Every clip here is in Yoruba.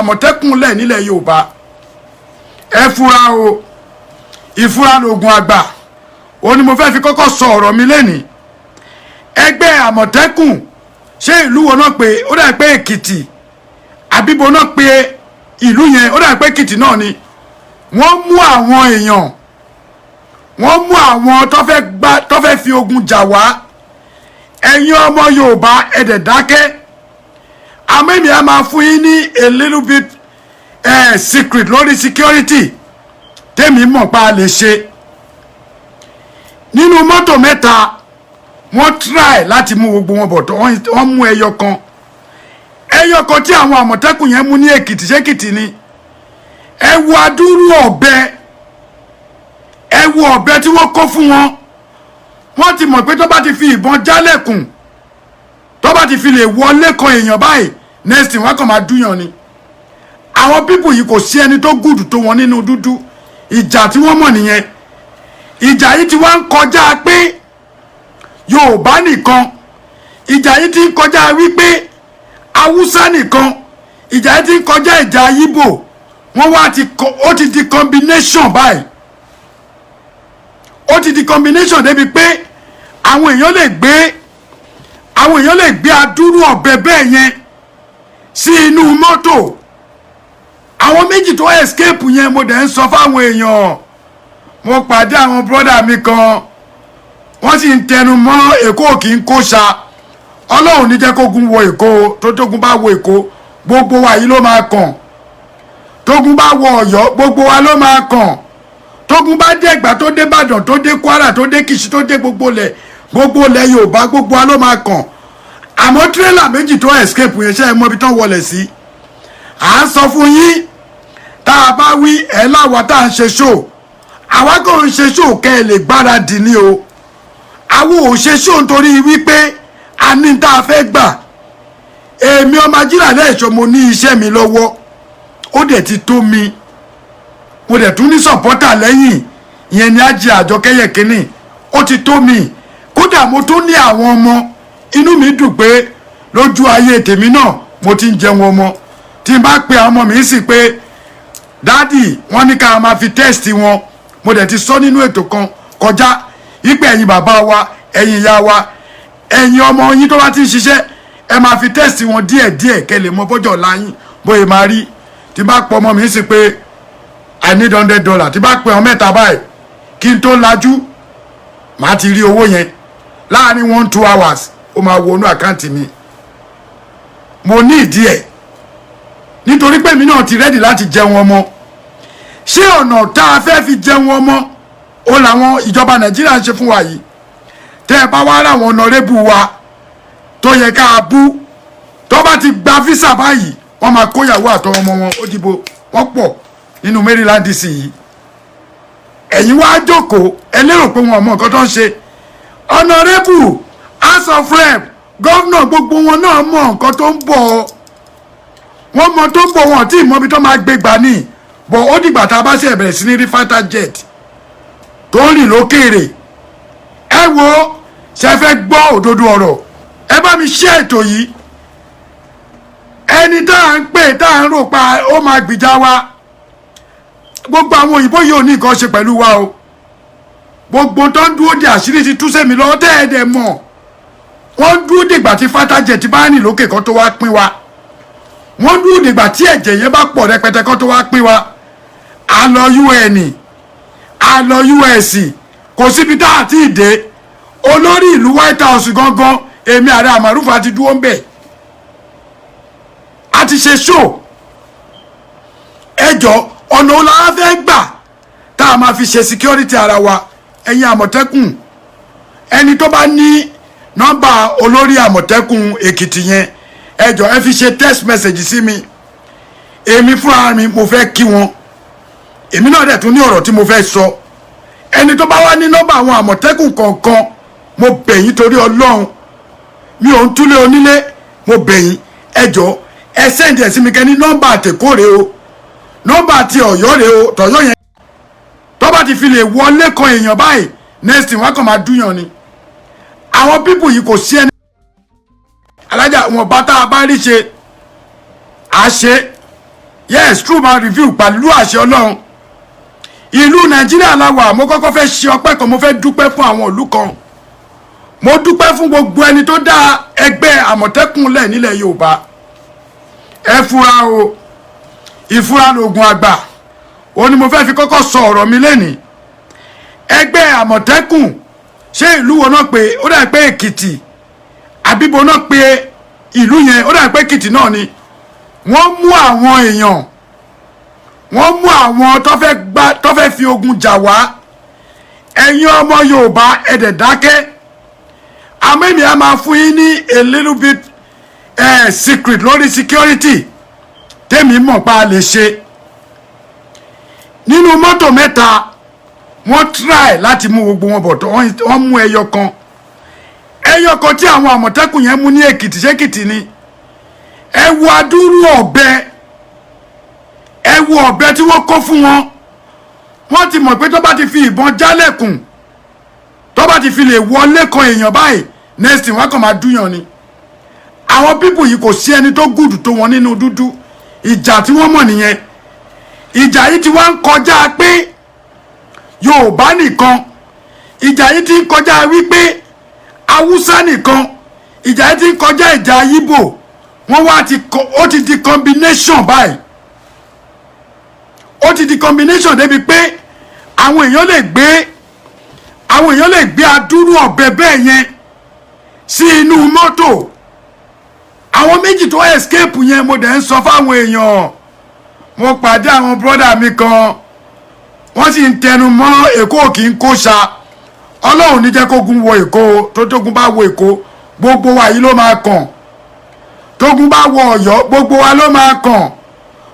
Àmọ̀tẹ́kùn lẹ̀ nílẹ̀ Yorùbá ẹ fura o ìfura lògùn àgbà ó ní mo fẹ́ fi kọ́kọ́ sọ ọ̀rọ̀ mi lẹ́nìí ẹgbẹ́ Àmọ̀tẹ́kùn ṣé ìlú wo náà pé ó dà pé Èkìtì àbíbo náà pé ìlú yẹn ó dà pé Èkìtì náà ni wọ́n mú àwọn èèyàn wọ́n mú àwọn tó fẹ́ fi ogun jà wá ẹ̀yin ọmọ Yorùbá ẹ̀dẹ̀ dákẹ́ àmẹ́mi a máa fún yín ní a little bit secret lórí security tèmi mọ̀ pa lè ṣe nínú mọ́tò mẹ́ta wọ́n try láti mú gbogbo wọn bọ̀ tó wọ́n mú ẹyọ kan tí àwọn Àmọ̀tẹ́kùn yẹn mú ní Èkìtì ṣèkìtì ni ẹ wo adúrú ọ̀bẹ tí wọ́n kó fún wọn wọ́n ti mọ̀ pé tó bá ti fi ìbọn jálẹ̀kùn tó bá ti fi lè wọlé kan èèyàn báyìí next wọ́n kàn máa dúyàn ni àwọn pípù yìí kò sí ẹni tó gùdù tó wọn nínú dúdú ìjà tí wọ́n mọ̀ nìyẹn ìjà yìí ti wá ń kọjá pé Yorùbá nìkan ìjà yìí ti ń kọjá wípé Haúsá nìkan ìjà yìí ti ń kọjá ìjà Yíbò wọ́n wá ó ti di combination báyìí ó ti di combination débi pé àwọn èèyàn lè gbé adúrú ọ̀bẹ bẹ́ẹ̀ yẹn sí inú mọ́tò àwọn méjì tó escape yẹn mo dẹ̀ ń sọ fáwọn èèyàn mo pàdé àwọn brọ́dà mi kan wọ́n sì ń tẹnu mọ́ Èkó kì í kó sa Ọlọ́run ní jẹ́ kógun wọ Èkó tógun bá wọ Èkó gbogbo wa yìí ló máa kàn tógun bá wọ Ọ̀yọ́ gbogbo wa ló máa kàn tógun bá dé Ẹ̀gbá tó dé Ìbàdàn tó dé Kwara tó dé Kìṣí tó dé gbogbo lẹ̀ Yorùbá gbogbo wa ló máa kàn àmọ́ tírélà méjì tó escape yẹn ṣe é mọ ibi tán wọlé sí à ń sọ fún yín tá a bá wí ẹ̀ láwa tá à ń ṣe ṣó àwa kò ń ṣe ṣó kẹ́ ẹ lè gbáradì ní o àwọn ò ṣe ṣó nítorí wípé a ní tá a fẹ́ gbà èmi ọmọ Ajílàdé Ìṣó mo ní iṣẹ́ mi lọ́wọ́ ó dẹ̀ ti tó mi mo dẹ̀ tún ní sọ̀pọ́tà lẹ́yìn ìyẹn ni Àjì Àjọkẹ́yẹ kínní ó ti tó mi kódà mo tún ní àwọn ọmọ inú mi dùn pé lójú ayé tèmi náà mo ti ń jẹun ọmọ tí n bá pe àwọn ọmọ mi sì pé dádì wọ́n ní ká máa fi tẹ́ẹ̀sì wọn mo dẹ̀ ti sọ nínú ètò kan kọjá wípé ẹ̀yin bàbá wa ẹ̀yin ìyá wa ẹ̀yin ọmọ yín tó bá ti ń ṣiṣẹ́ ẹ máa fi tẹ́ẹ̀sì wọn díẹ̀díẹ̀ kẹ́ lè mọ bọ́jọ́ láyìn bóyá máa rí tí n bá pọ ọmọ mi sì pé I need $100 tí n bá pe wọn mẹ́ta báyìí kí n tó lajú màá ti rí owó yẹn láàrin 1-2 hours ó máa wọnú àkáǹtì mi mo ní ìdí ẹ̀ nítorí pé mi náà ti rẹ́dì láti jẹun ọmọ ṣé ọ̀nà tá a fẹ́ fi jẹun ọmọ ó làwọn ìjọba Nàìjíríà ń ṣe fún wa yìí tẹ́ ẹ bá wá ráwọn ọ̀nàrẹ́bù wa tó yẹ ká bú tó bá ti gba físà báyìí wọ́n máa kóyàwó àtọwọ́ ọmọ wọn ó dìbò wọ́n pọ̀ nínú Maryland DC yìí ẹ̀yin wá jókòó ẹ lérò pé wọn ò mọ nǹkan tó ń ṣe ọ̀nàrẹ́bù House of Rep gọ́vnà gbogbo wọn náà mọ nǹkan tó ń bọ̀ wọ́n mọ tó ń bọ̀ wọn tí ìmọ̀bi tó máa gbé gbà ní bọ̀ ó dìgbà tá a bá ṣe bẹ̀rẹ̀ sí ní rí fighter jet tó ń rìn lókèèrè ẹ wo ṣe fẹ́ gbọ́ òdodo ọ̀rọ̀ ẹ bá mi ṣe ètò yìí ẹni tá à ń pè tá à ń rò pa ó máa gbìjà wa gbogbo àwọn òyìnbó yìí ò ní nǹkan ṣe pẹ̀lú wa o gbogbo tó ń dúró de àṣírí ti tú sẹ́mi lọ́wọ́ tẹ́ẹ̀dẹ̀ mọ̀ wọ́n dúró dìgbà tí fighter jet bá rìn lókè kan tó wá pín wa wọ́n dúró dìgbà tí ẹ̀jẹ̀ yẹn bá pọ̀ rẹpẹtẹ kan tó wá pín wa a lọ UN a lọ US kò síbi tá a ti dé olórí ìlú White House gangan èmi ààrẹ Àmàrúfà ti dúró ń bẹ̀ a ti ṣe show ẹjọ́ ọ̀nà ọ̀la fẹ́ gbà tá a máa fi ṣe security ara wa ẹ̀yin Àmọ̀tẹ́kùn ẹni tó bá ní nọ́mbà olórí Àmọ̀tẹ́kùn Èkìtì yẹn ẹjọ́ ẹ fi ṣe text message sí mi èmi fúnra mi mo fẹ́ kí wọn èmi náà dẹ̀ tún ní ọ̀rọ̀ tí mo fẹ́ sọ ẹni tó bá wá ní nọ́mbà àwọn Àmọ̀tẹ́kùn kọ̀ọ̀kan mo bẹ̀ yín torí Ọlọ́run mi ò ń túlé onílé mo bẹ̀ yín ẹjọ́ ẹ sẹ́ǹdì ẹ̀ sí mi kẹ́ ní nọ́mbà àtẹ̀kọ́ rèé o nọ́mbà ti Ọ̀yọ́ rèé o tọ̀yọ́ yẹn tó bá ti fi lè wọlé kan èèyàn báyìí next wọn kàn máa dúyàn ni àwọn pípù yìí kò sí ẹni alájà wọn bá tá a bá rí ṣe à ṣe yes true man review pẹ̀lú àṣẹ Ọlọ́run. Ìlú Nàìjíríà la wà, mo kọ́kọ́ fẹ́ ṣe ọpẹ́ kan, mo fẹ́ dúpẹ́ fún àwọn ìlú kan. Mo dúpẹ́ fún gbogbo ẹni tó dá ẹgbẹ́ Àmọ̀tẹ́kùn lẹ̀ nílẹ̀ Yorùbá. Ẹ fura o, ìfura lògùn àgbà. Ó ní mo fẹ́ fi kọ́kọ́ sọ ọ̀rọ̀ mi lénìí. Ẹgbẹ́ Àmọ̀tẹ́kùn ṣé ìlú wo náà pé ó dà pé Èkìtì àbíbo náà pé ìlú yẹn ó dà pé Èkìtì náà ni. Wọ́n mú àwọn èèyàn, wọ́n mú àwọn tó fẹ́ fi ogun jà wá. Ẹ̀yin ọmọ Yorùbá ẹ dẹ̀ dákẹ́. Àmẹ́mi a máa fún yín ní a little bit secret lórí security tèmi mọ̀ pa lè ṣe. Nínú mọ́tò mẹ́ta wọ́n try láti mú gbogbo wọn bọ̀ tó wọ́n mú ẹyọ kan tí àwọn Àmọ̀tẹ́kùn yẹn mú ní Èkìtì ṣékìtì ni. Ẹ wo adúrú ọ̀bẹ tí wọ́n kó fún wọn. Wọ́n ti mọ̀ pé tó bá ti fi ìbọn jálẹ̀kùn, tó bá ti fi lè wọlé kan èèyàn báyìí next thing wọ́n kàn máa dúyàn ni. Àwọn pípù yìí kò sí ẹni tó gùdù tó wọn nínú dúdú. Ìjà tí wọ́n mọ̀ nìyẹn. Ìjà yìí ti wá ń kọjá pé Yorùbá nìkan. Ìjà yìí ti ń kọjá wípé Haúsá nìkan. Ìjà yìí ti ń kọjá ìjà Yíbò. Wọ́n wá ó ti di combination báyìí. Ó ti di combination débi pé àwọn èèyàn lè gbé adúrú ọ̀bẹ bẹ́ẹ̀ yẹn sí inú mọ́tò. Àwọn méjì tó escape yẹn mo dẹ̀ ń sọ fáwọn èèyàn. Mo pàdé àwọn brother mi kan, wọ́n sì ń tẹnu mọ́ Èkó kì í kó sa. Ọlọ́run ní jẹ́ kógun wọ Èkó, tógun bá wọ Èkó gbogbo wa yìí ló máa kàn. Tógun bá wọ Ọ̀yọ́ gbogbo wa ló máa kàn.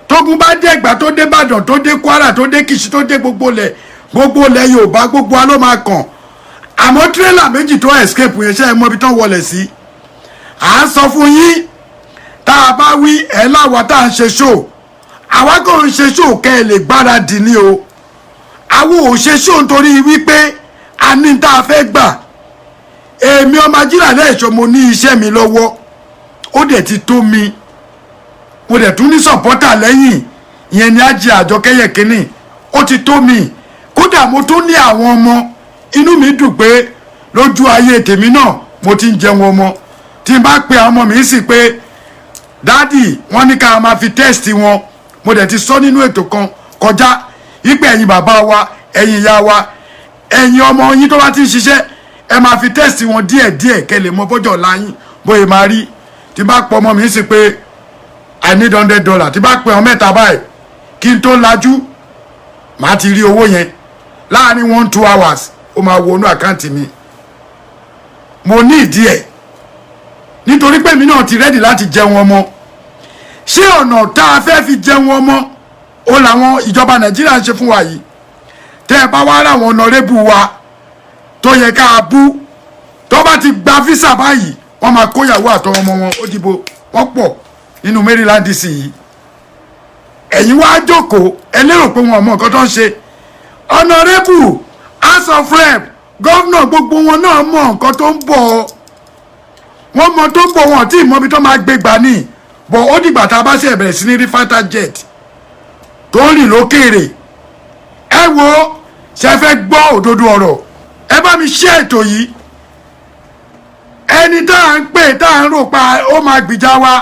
Tógun bá dé Ẹ̀gbá tó dé Ìbàdàn tó dé Kwara tó dé Kìṣí tó dé gbogbo lẹ̀ Yorùbá gbogbo wa ló máa kàn. Àmọ́ tírélà méjì tó escape yẹn ṣe é mọ ibi tó wọlé sí. À ń sọ fún yín, tá a bá wí ẹ̀ láwa tá à ń ṣe show. Àwa kò ń ṣe show kẹ́ ẹ lè gbáradì ní o. Àwa ò ṣe show nítorí wípé a ní tá a fẹ́ gbà. Èmi ọmọ Ajílàlẹ̀ Ẹ̀ṣọ́ mo ní iṣẹ́ mi lọ́wọ́. Ó dẹ̀ ti tó mi. Mo dẹ̀ tún ní supporter lẹ́yìn. Ìyẹn ni Àjì Àjọkẹ́yẹ kínní. Ó ti tó mi. Kódà mo tún ní àwọn ọmọ. Inú mi dùn pé lójú ayé tèmi náà mo ti ń jẹun ọmọ. Tí n bá pe àwọn ọmọ mi sì pé dádì wọ́n ní ká máa fi test wọn. Mo dẹ̀ ti sọ nínú ètò kan kọjá wípé ẹ̀yin bàbá wa, ẹ̀yin ìyá wa, ẹ̀yin ọmọ yín tó bá ti ń ṣiṣẹ́ ẹ máa fi test wọn díẹ̀díẹ̀ kẹ́ lè mọ bọ́jọ́ ọ̀la yín bóyá máa rí. Tí bá pọ ọmọ mi sì pé I need $100, tí bá pẹ ọ mẹ́ta báyìí kí n tó lajú màá ti rí owó yẹn láàrin 1-2 hours ó máa wọnú àkáǹtì mi. Mo ní ìdí ẹ̀ nítorí pé mi náà ti rẹ́dì láti jẹun ọmọ. Ṣé ọ̀nà tá a fẹ́ fi jẹun ọmọ ó làwọn ìjọba Nàìjíríà ń ṣe fún wa yìí? Tẹ́ ẹ bá wá ráwọn ọ̀nàrẹ́bù wa tó yẹ ká bú tó bá ti gba físà báyìí wọ́n máa kóyàwó àtọwọn ọmọ wọn ó dìbò wọ́n pọ̀ nínú Maryland DC yìí. Ẹ̀yin wá jókòó ẹ lérò pé wọn ò mọ nǹkan tó ń ṣe. Honorable House of Rep gọ́vnà gbogbo wọn náà mọ nǹkan tó ń bọ̀. Wọ́n mọ tó ń bọ̀ wọn tí ìmọ̀bi tó máa gbé gbà ní. Bọ̀ ó dìgbà tá a bá ṣe bẹ̀rẹ̀ sí ní rí fighter jet tó ń rìn lókèèrè. Ẹ wo ṣe fẹ́ gbọ́ òdodo ọ̀rọ̀. Ẹ bá mi ṣe ètò yìí. Ẹni tá à ń pè tá à ń rò pa ó máa gbìjà wa.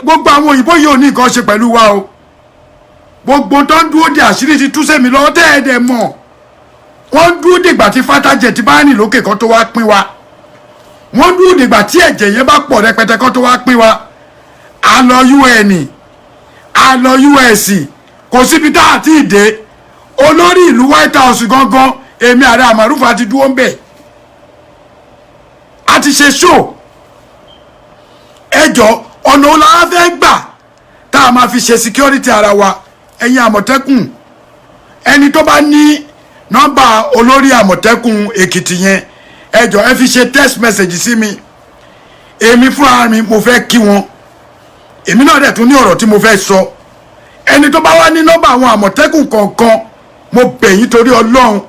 Gbogbo àwọn òyìnbó yìí ò ní nǹkan ṣe pẹ̀lú wa o. Gbogbo tó ń dúró de àṣírí ti tú sẹ́mi lọ́wọ́ tẹ́ ẹ dẹ̀ mọ̀. Wọ́n dúró dìgbà tí fighter jet bá rìn lókè kan tó wá pín wa. Wọ́n dúró dìgbà tí ẹ̀jẹ̀ yẹn bá pọ̀ rẹpẹtẹ kan tó wá pín wa. A lọ UN, a lọ US, kò síbi tá a ti dé. Olórí ìlú White House gangan èmi ààrẹ Àmàrúfà ti dúró ń bẹ̀. A ti ṣe show. Ẹjọ́ ọ̀nà wo la fẹ́ gbà tá a máa fi ṣe security ara wa. Ẹ̀yin Àmọ̀tẹ́kùn ẹni tó bá ní nọ́mbà olórí Àmọ̀tẹ́kùn Èkìtì yẹn ẹjọ́ ẹ fi ṣe text message sí mi. Èmi fúnra mi mo fẹ́ kí wọn. Èmi náà dẹ̀ tún ní ọ̀rọ̀ tí mo fẹ́ sọ. Ẹni tó bá wá ní nọ́mbà àwọn Àmọ̀tẹ́kùn kọ̀ọ̀kan mo bẹ̀ yín torí Ọlọ́run.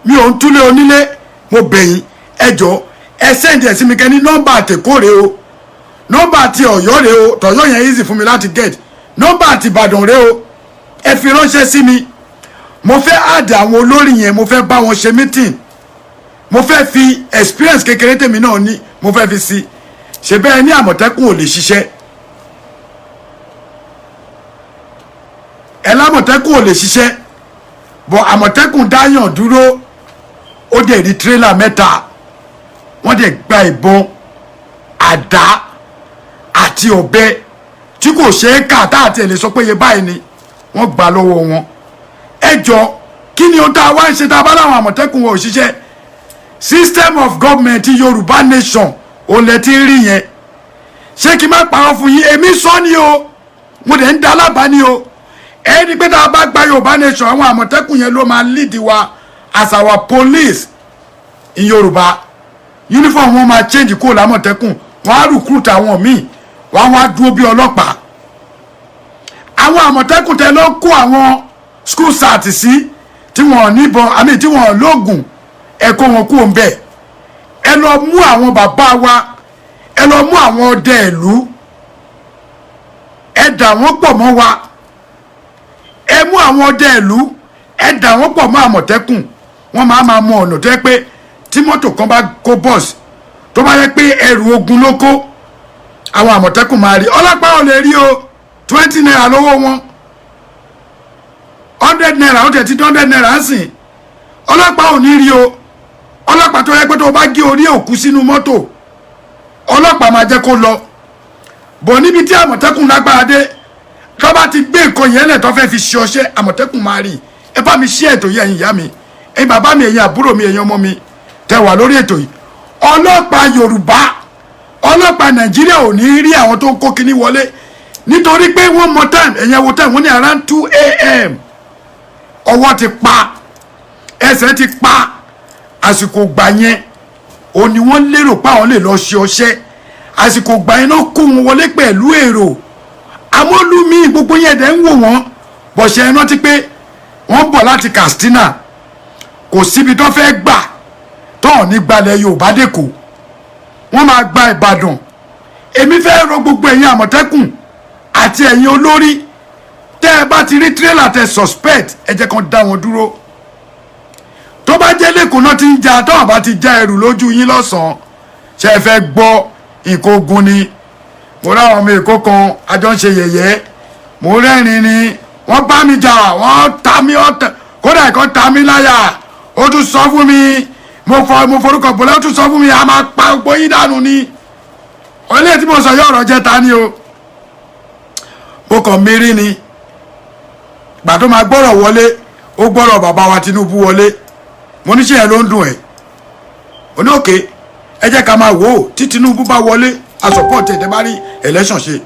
Mi ò ń túlé onílé mo bẹ̀ yín ẹjọ́ ẹ send ẹ̀ sí mi kẹ́ ní nọ́mbà àtẹ̀kọ́ rèé o. Nọ́mbà ti Ọ̀yọ́ rèé o. Tọ̀yọ́ yẹn easy fún mi láti get nọ́mbà àti Ìbàdàn rẹ o ẹ fi ránṣẹ́ sí mi mo fẹ́ àdà àwọn olórí yẹn mo fẹ́ bá wọn ṣe meeting mo fẹ́ fi experience kékeré tèmi náà ní mo fẹ́ fi sí ṣe bẹ́ẹ̀ ní Àmọ̀tẹ́kùn ò lè ṣiṣẹ́ ẹ l'Àmọ̀tẹ́kùn ò lè ṣiṣẹ́ bọ̀ Àmọ̀tẹ́kùn dáyàn dúró ó dẹ̀ rí tírélà mẹ́ta wọ́n dẹ̀ gba ìbọn àdá àti ọ̀bẹ tí kò ṣe é kà tá àti ẹ̀ lè sọ pé iye báyìí ni wọ́n gbà lọ́wọ́ wọn ẹ jọ kí ni ohun tá a wá ń ṣe tá a bá láwọn Àmọ̀tẹ́kùn wọn ò ṣiṣẹ́ system of government Yorùbá nation ò lẹ ti rí yẹn ṣé kí n má parọ́ fún yín èmi sọ ni o mo dẹ̀ ń da alábàá ni o ẹni pé tá a bá gba Yorùbá nation àwọn Àmọ̀tẹ́kùn yẹn ló máa lead wa as our police in Yorùbá uniform wọn máa change kó l'Àmọ̀tẹ́kùn wọn á recruit àwọn míì wọn á dúró bí ọlọ́pàá àwọn Àmọ̀tẹ́kùn tẹ ló kó àwọn school sat sí tí wọn níbọn àmì tí wọn lóògùn ẹ̀kọ́ wọn kú òun bẹ́ẹ̀ ẹ lọ mú àwọn bàbá wa ẹ lọ mú àwọn ọdẹ ìlú ẹ dà wọ́n pọ̀ mọ́ wa ẹ mú àwọn ọdẹ ìlú ẹ dà wọ́n pọ̀ mọ́ Àmọ̀tẹ́kùn wọ́n máa mọ ọ̀nà tó yẹ pé tí mọ́tò kan bá kó bọ́ọ̀sì tó bá yẹ pé ẹrù ogun ló kó àwọn Àmọ̀tẹ́kùn máa rí ọlọ́pàá ò lè rí o 20 naira lọ́wọ́ wọn 100 naira ó tẹ̀ tí 100 naira ń sìn ọlọ́pàá ò ní rí o ọlọ́pàá tó yẹ pé tó bá gé orí òkú sínú mọ́tò ọlọ́pàá máa jẹ́ kó lọ bọ̀ níbi tí Àmọ̀tẹ́kùn lágbára dé tó bá ti gbé nǹkan yẹn lẹ̀ tó fẹ́ fi ṣe ọṣẹ́ Àmọ̀tẹ́kùn máa rí ẹ bá mi ṣí ètò yìí ẹ̀yin ìyá mi ẹ̀yin bàbá mi ẹ̀yin àbúrò mi ẹ̀yin ọmọ mi tẹ́ wà lórí ètò yìí ọlọ́pàá Yorùbá ọlọ́pàá Nàìjíríà ò ní rí àwọn tó ń kó kíní wọlé nítorí pé wọ́n mọ time ẹ̀yin ẹ̀wọ̀ time wọ́n ní around 2 a.m. ọwọ́ ti pa ẹsẹ̀ ti pa àsìkò gbà yẹn ò ní wọ́n lérò pé àwọn lè lọ ṣe ọṣẹ́ àsìkò gbà yẹn náà kó wọn wọlé pẹ̀lú èrò amólúmi gbogbo yẹn dẹ̀ ń wò wọ́n bọ̀ṣẹ̀ ẹ̀ rántí pé wọ́n bọ̀ láti Katsina kò síbi tó fẹ́ gbà tọ́ọ̀ ní gbalẹ̀ Yorùbá dẹ́kọ̀ wọ́n máa gba Ìbàdàn èmi fẹ́ rọ gbogbo ẹ̀yin Àmọ̀tẹ́kùn àti ẹ̀yin olórí tẹ́ ẹ bá ti rí tírélà tẹ suspect ẹ jẹ́ kan dá wọn dúró tó bá jẹ́ lẹ́kọ̀ọ́ náà ti ń ja tọ́ọ̀ bá ti já ẹrù lójú yín lọ́sàn-án ṣe é fẹ́ gbọ́ nǹkan ogun ni mo ráwọn ọmọ Èkó kan àjọ ń ṣe yẹ̀yẹ́ mo rẹ́rìn ni wọ́n bá mi jà wọ́n ta mí kódà ìkan ta mí láyà ó tún sọ fún mi mo forúkọ bọ̀lẹ́ ó tún sọ fún mi a máa pa gbogbo yín dànù ni ọlẹ́ tí mo sọ yọ ọ̀rọ̀ jẹ́ ta ni o mo kàn mérí ni gbà tó máa gbọ́rọ̀ wọlé ó gbọ́rọ̀ bàbá wa Tinubu wọlé mo ní ṣe yẹn ló ń dùn ẹ̀ ó ní òkè ẹ jẹ́ ká máa wò ó tí Tinubu bá wọlé a support ẹ̀ tẹ́ bá rí election ṣe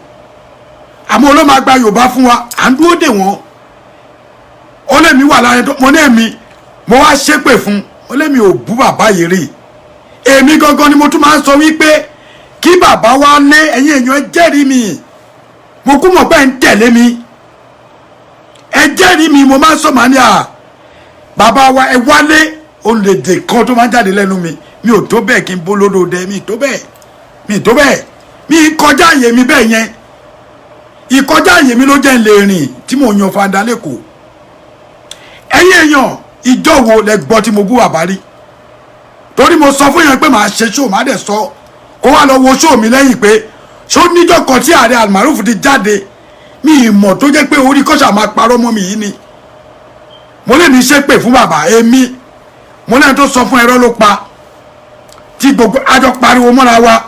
àmọ́ ló máa gba Yorùbá fún wa à ń dúró dè wọ́n ó lè mi wà láyé tó mo ní èmi mo wá ṣépè fún ó lè mi ò bú bàbá yìí rí èmi gangan ni mo tún máa ń sọ wípé kí bàbá wa lé ẹ̀yin èèyàn ẹ jẹ́rìí mi mo kú mọ̀ pé ń tẹ̀lé mi ẹ jẹ́rìí mi mo máa ń sọ màá ní à bàbá wa ẹ wálé olèdè kan tó máa ń jáde lẹ́nu mi ò tó bẹ́ẹ̀ kí n bó lódòdè mi tó bẹ́ẹ̀ mi kọjá àyè mi bẹ́ẹ̀ yẹn ìkọjá àyè mi ló jẹ́ ń lè rìn tí mo yan fanda lẹ́kọ̀ọ́ ẹ̀yin èèyàn ìjọ wo lẹ gbọ́ tí mo bú bàbá rí torí mo sọ fún yẹn pé màá ṣe ṣó má dẹ̀ sọ kó wá lọ wo ṣó mi lẹ́yìn pé ṣó níjọ́ kan tí ààrẹ Almaroof ti jáde mi ìmọ̀ tó jẹ́ pé orí kọ́ṣà máa parọ́ mọ́ mi yìí ni mo lè ní ṣépè fún bàbá èmi mo lẹ́yìn tó sọ fún ẹ̀rọ ló pa tí gbogbo àjọ pariwo mọ́ra wa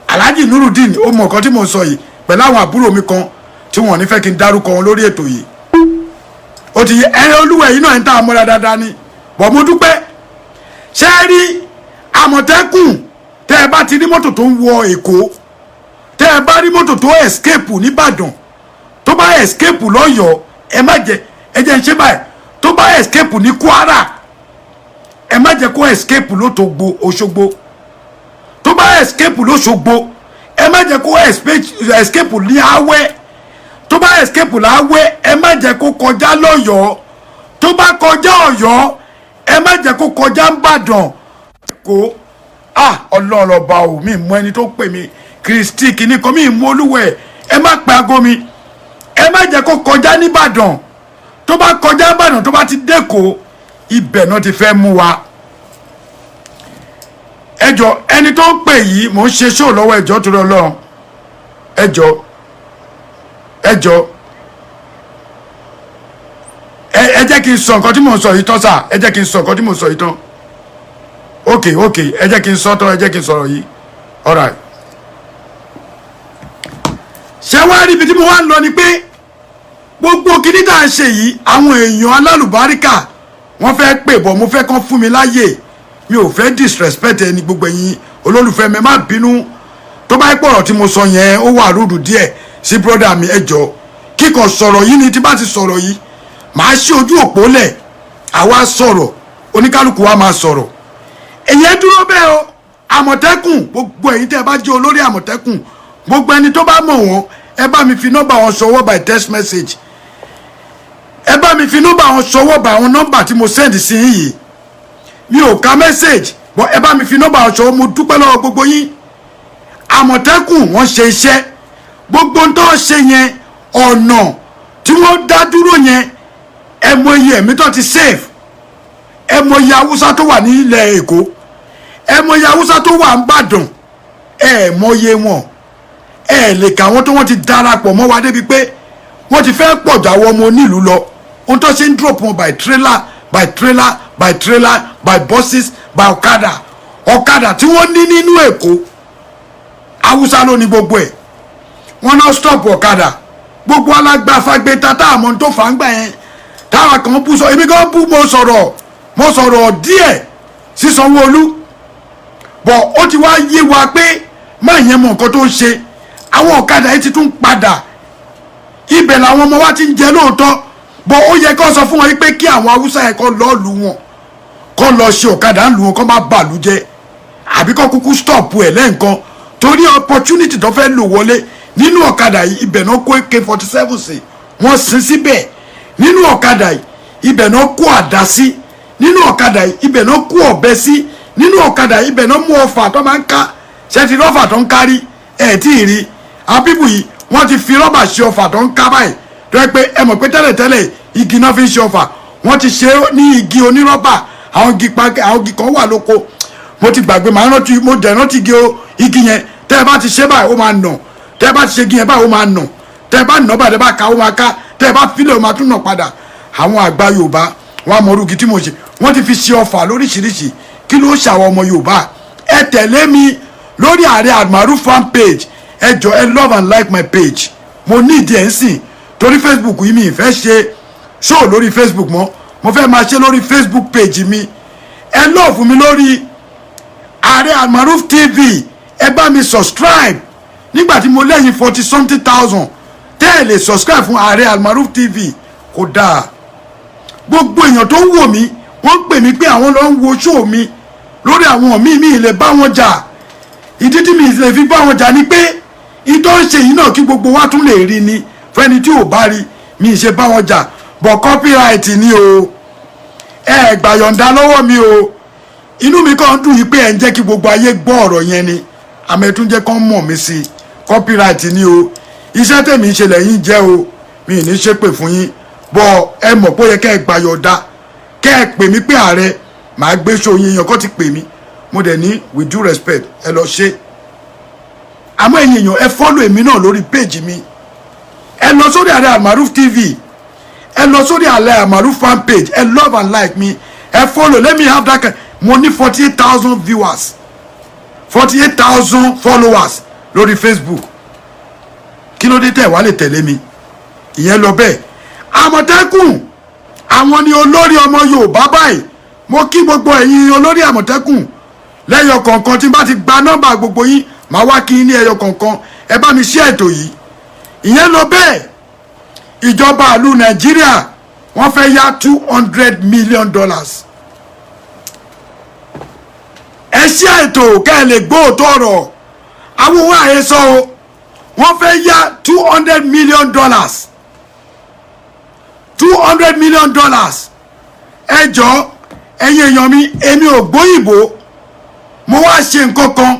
Alhaji Nurudeen ó mọ̀ nǹkan tí mo sọ yìí pẹ̀lú àwọn àbúrò mi kan tí wọ́n ní fẹ́ kí n dárúkọ wọn lórí ètò yìí ó ti ẹ̀rọ olúwẹ̀ yìí náà ń tà àmọ́ra dáadáa ni bọ̀ mo dúpẹ́ ṣé rí Àmọ̀tẹ́kùn tẹ́ ẹ bá ti rí mọ́tò tó ń wọ Èkó tẹ́ ẹ bá rí mọ́tò tó escape nìbàdàn tó bá escape lọ́yọ̀ọ́ ẹ má jẹ́ ẹ jẹ́ ń ṣe báyìí tó bá escape ní Kwara ẹ má jẹ́ kó escape lótògbò Òṣogbo tó bá escape lóṣogbo ẹ má jẹ́ kó escape ní Awẹ́ tó bá escape láwẹ́ ẹ má jẹ́ kó kọjá lọ́yọ̀ọ́ tó bá kọjá Ọ̀yọ́ ẹ má jẹ́ kó kọjá Ìbàdàn kó Ọlọ́run ọba ò mí mú ẹni tó pè mí Kristi kìíní kan mí mú Olúwẹ̀ ẹ má pe aago mi ẹ ẹ má jẹ́ kó kọjá nìbàdàn tó bá kọjá nìbàdàn tó bá ti dẹ́kọ̀ọ́ ibẹ̀ náà ti fẹ́ mú wa. ẹjọ́ ẹni tó ń pè yìí mò ń ṣe ṣó lọ́wọ́ ẹjọ́ tó lọ lọ́rùn ẹjọ́ ẹ jẹ́ kí n sọ nǹkan tí mò ń sọ yìí tán sà ẹ jẹ́ kí n sọ nǹkan tí mò ń sọ yìí tán ok ẹ jẹ́ kí n sọ tán ẹ jẹ́ kí n sọ̀rọ̀ yìí alright. ṣé wàá rí ibi tí mo wá ń lọ ni pé gbogbo kíní tá à ń ṣe yìí àwọn èèyàn alálùbáríkà wọ́n fẹ́ pè bọ̀ mo fẹ́ kán fún mi láyè mi ò fẹ́ disrespect ẹni gbogbo ẹ̀yin olólùfẹ́ mi má bínú tó bá pọ̀rọ̀ tí mo sọ yẹn ó wà rúdù díẹ̀ sí brọ́dà mi ẹjọ́ kíkọ̀ sọ̀rọ̀ yìí ni tí bá ti sọ̀rọ̀ yìí màá ṣí ojú òpó lẹ̀ àwa sọ̀rọ̀ oníkálukú wa máa sọ̀rọ̀ èyàn dúró bẹ́ẹ̀ o àmọ̀tẹ́kùn gbogbo ẹ̀yin tẹ́ ẹ bá jẹ́ olórí àmọ̀tẹ́kùn gbogbo ẹni tó bá mọ̀ wọ́n ẹ bá mi fi nọ́mbà wọn ṣọwọ́ by text message ẹ bá mi fi nọ́mbà wọn ṣọwọ́ by àwọn nọ́mbà tí mo send sí yìí mi ò ka message bọ́ ẹ bá mi fi nọ́mbà wọn ṣọwọ́ mo dúpẹ́ lọ́wọ́ gbogbo yín àmọ̀tẹ́kùn wọ́n ṣe iṣẹ́ gbogbo ń tó ṣe yẹn ọ̀nà tí wọ́n dá dúró yẹn ẹ mọ iye ẹ̀mí tó ti save ẹ mọ iye haúsá tó wà ní ilẹ̀ èkó ẹ mọ iye haúsá tó wà ń bàdàn ẹ mọ iye wọn ẹ lè kà wọ́n tó wọ́n ti darapọ̀ mọ́ wa débi pé wọ́n ti fẹ́ pọ̀ jà wọ́n ọmọ onílùú lọ ohun tó ṣe ń drop wọn by trailer by trailer by trailer by buses by ọ̀kadà tí wọ́n ní nínú èkó haúsá ló ní gbogbo ẹ̀ wọ́n náà stop ọ̀kadà gbogbo alágbàfagbé tata àmọ́ tó fà ń gbà yẹn táwa kan bú sọ èmi kan bú mo sọ̀rọ̀ díẹ̀ sí Sanwó-Olú bọ̀ ó ti wá yé wa pé má yẹn mọ nǹkan tó ń ṣe àwọn ọ̀kadà yìí ti tún padà ibẹ̀ làwọn ọmọ wa ti ń jẹ lóòótọ́ bọ̀ ó yẹ kó sọ fún wọn pé kí àwọn haúsá yẹn kó lọ́ọ́ lù wọn kó lọ ṣe ọ̀kadà ń lù wọn kó má bàlú jẹ́ àbí kó kúkú stop ẹ̀ lẹ́ǹkan torí opportunity tó fẹ́ lò wọlé nínú ọ̀kadà yìí ibẹ̀ náà kó AK-47 sí wọ́n sin síbẹ̀ nínú ọ̀kadà yìí ibẹ̀ náà kó àdá sí nínú ọ̀kadà yìí ibẹ̀ náà kó ọ̀bẹ sí nínú ọ̀kadà yìí ibẹ̀ náà mú ọfà tó máa ń ká ṣẹ́ẹ̀tì rọ́fà tó ń kárí ẹ̀ tí ì rí àbíbù yìí wọ́n ti fi rọ́bà ṣe ọfà tó ń ká báyìí tó yẹ pé ẹ mọ̀ pé tẹ́lẹ̀tẹ́lẹ̀ igi náà fi ń ṣe ọfà wọ́n ti ṣe ní igi onírọ́bà àwọn igi kan wà lóko mo ti gbàgbé mo dẹ̀ rántí igi yẹn tẹ́ ẹ bá ti ṣe báyìí ó máa nà tẹ́ ẹ bá ti ṣe igi yẹn báyìí ó máa nà tẹ́ ẹ bá nà báyìí tẹ́ ẹ bá ká ó máa ká tẹ́ ẹ bá filẹ̀ ó máa tún nà padà àwọn àgbà Yorùbá wọn á mọ orúkọ tí mo ṣe wọ́n ti fi ṣe ọfà lóríṣiríṣi kí ló ṣàwọn ọmọ Yorùbá ẹ tẹ̀lé mi lórí Ààrẹ Almaroof fan page ẹ jọ ẹ love and like my page mo ní ìdí ẹ̀ ń sìn torí Facebook yìí mi ìfẹ́ ṣe show lórí Facebook mọ́ mo fẹ́ máa ṣe lórí Facebook page mi ẹ love mi lórí Ààrẹ Almaroof TV ẹ bá mi subscribe nígbà tí mo lẹ́yìn 40-something,000 tẹ́ ẹ lè subscribe fún Ààrẹ Almaroof TV kò dáa gbogbo èèyàn tó ń wò mí wọ́n ń pè mí pé àwọn lọ ń wo show mi lórí àwọn míì lè bá wọn jà ìdí tí mi lè fi bá wọn jà ni pé ìtọ́ ń ṣe yìí náà kí gbogbo wa tún lè rí ni fẹ́ni tí ò bá rí mi ṣe bá wọn jà bọ̀ copyright ni o ẹ gbàyọ̀ǹda lọ́wọ́ mi o inú mi kàn dùn yìí pé ẹ̀ ń jẹ́ kí gbogbo ayé gbọ́ ọ̀rọ̀ yẹn ni àmẹ́tún jẹ́ kán mọ̀ mí sí copyright ni o iṣẹ́ tèmi ń ṣe lẹ́yìn jẹ́ o mi ì ní ṣépè fún yín bọ̀ ẹ mọ̀ pé ó yẹ kẹ́ ẹ gbàyọ̀ǹda kẹ́ ẹ pè mí pé ààrẹ màá gbé show yín èèyàn kan ti pè mí mo dẹ̀ ní with due respect ẹ lọ ṣe àmọ́ ẹ̀yin èèyàn ẹ follow èmi náà lórí page mi ẹ lọ sórí Ààrẹ Almaroof TV ẹ lọ sórí Ààrẹ Almaroof fan page ẹ love and like me ẹ follow let me have that kind mo ní 48,000 viewers 48,000 followers lórí Facebook kí ló dé tẹ̀ wá lè tẹ̀lé mi ìyẹn lọ bẹ́ẹ̀ Àmọ̀tẹ́kùn àwọn ni olórí ọmọ Yorùbá báyìí mo kí gbogbo ẹ̀yin olórí Àmọ̀tẹ́kùn lẹ́yọ kọ̀ọ̀kan tí bá ti gba nọ́mbà gbogbo yín màá wá kí ní ẹyọ kọ̀ọ̀kan ẹ bá mi share ètò yìí ìyẹn lọ bẹ́ẹ̀ ìjọba ìlú Nàìjíríà wọ́n fẹ́ yá $200 million ẹ share ètò kẹ́ ẹ lè gbóòótọ́ ọ̀rọ̀ àwọn ohun àhesọ o wọ́n fẹ́ yá $200 million $200 million ẹ jọ̀ọ́ ẹ̀yin èèyàn mi èmi ò gbóyìnbó mo wá ṣe nǹkan kan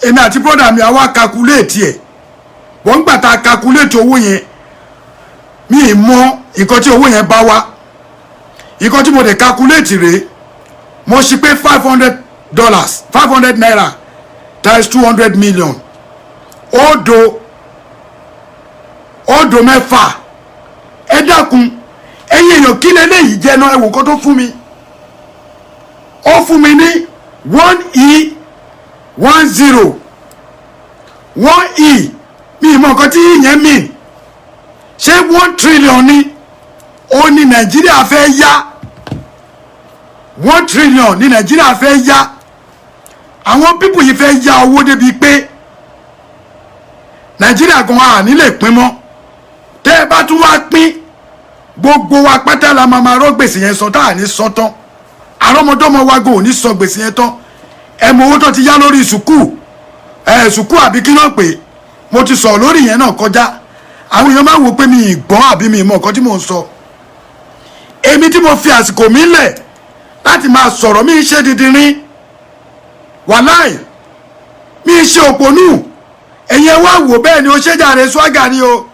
èmi àti brọ́dà mi àwa calculate ẹ̀ wọ́n gbà tá a calculate owó yẹn mi ì mọ nǹkan tí owó yẹn bá wá. Nǹkan tí mo dẹ̀ calculate rèé, mo ṣí pé $500 500 naira times 200 million òdo mẹ́fà. Ẹ dákun ẹ̀yin èèyàn kí lélẹ́yìí jẹ́ náà, ẹ wò nǹkan tó fún mi. Ó fún mi ní 1E10 1E, mi ì mọ nǹkan tí ìyẹn mean. Ṣé 1 trillion ni ó ní Nàìjíríà fẹ́ yá? 1 trillion ní Nàìjíríà fẹ́ yá. Àwọn pípù yìí fẹ́ yá owó débi pé Nàìjíríà gan à ní lè pín mọ́. Tẹ́ ẹ bá tún wá pín, gbogbo wa pátá la máa rọ́ gbèsè yẹn san tá à ní san tán. Àrọ́mọdọ́mọ wa gan ò ní san gbèsè yẹn tán. Ẹ mọ owó tó ti yá lórí sùkúù àbí kí náà pé mo ti sọ lórí yẹn náà kọjá. Àwọn èèyàn máa ń wò pé mi ì gbọ́n àbí mi ì mọ nǹkan tí mò ń sọ. Èmi tí mo fi àsìkò mi lẹ̀ láti máa sọ̀rọ̀, mi ì ṣe didirin, wàláì mi ì ṣe òpònú. Ẹ̀yin ẹ wá wò bẹ́ẹ̀ ni ó ṣe jàre swaga ni o.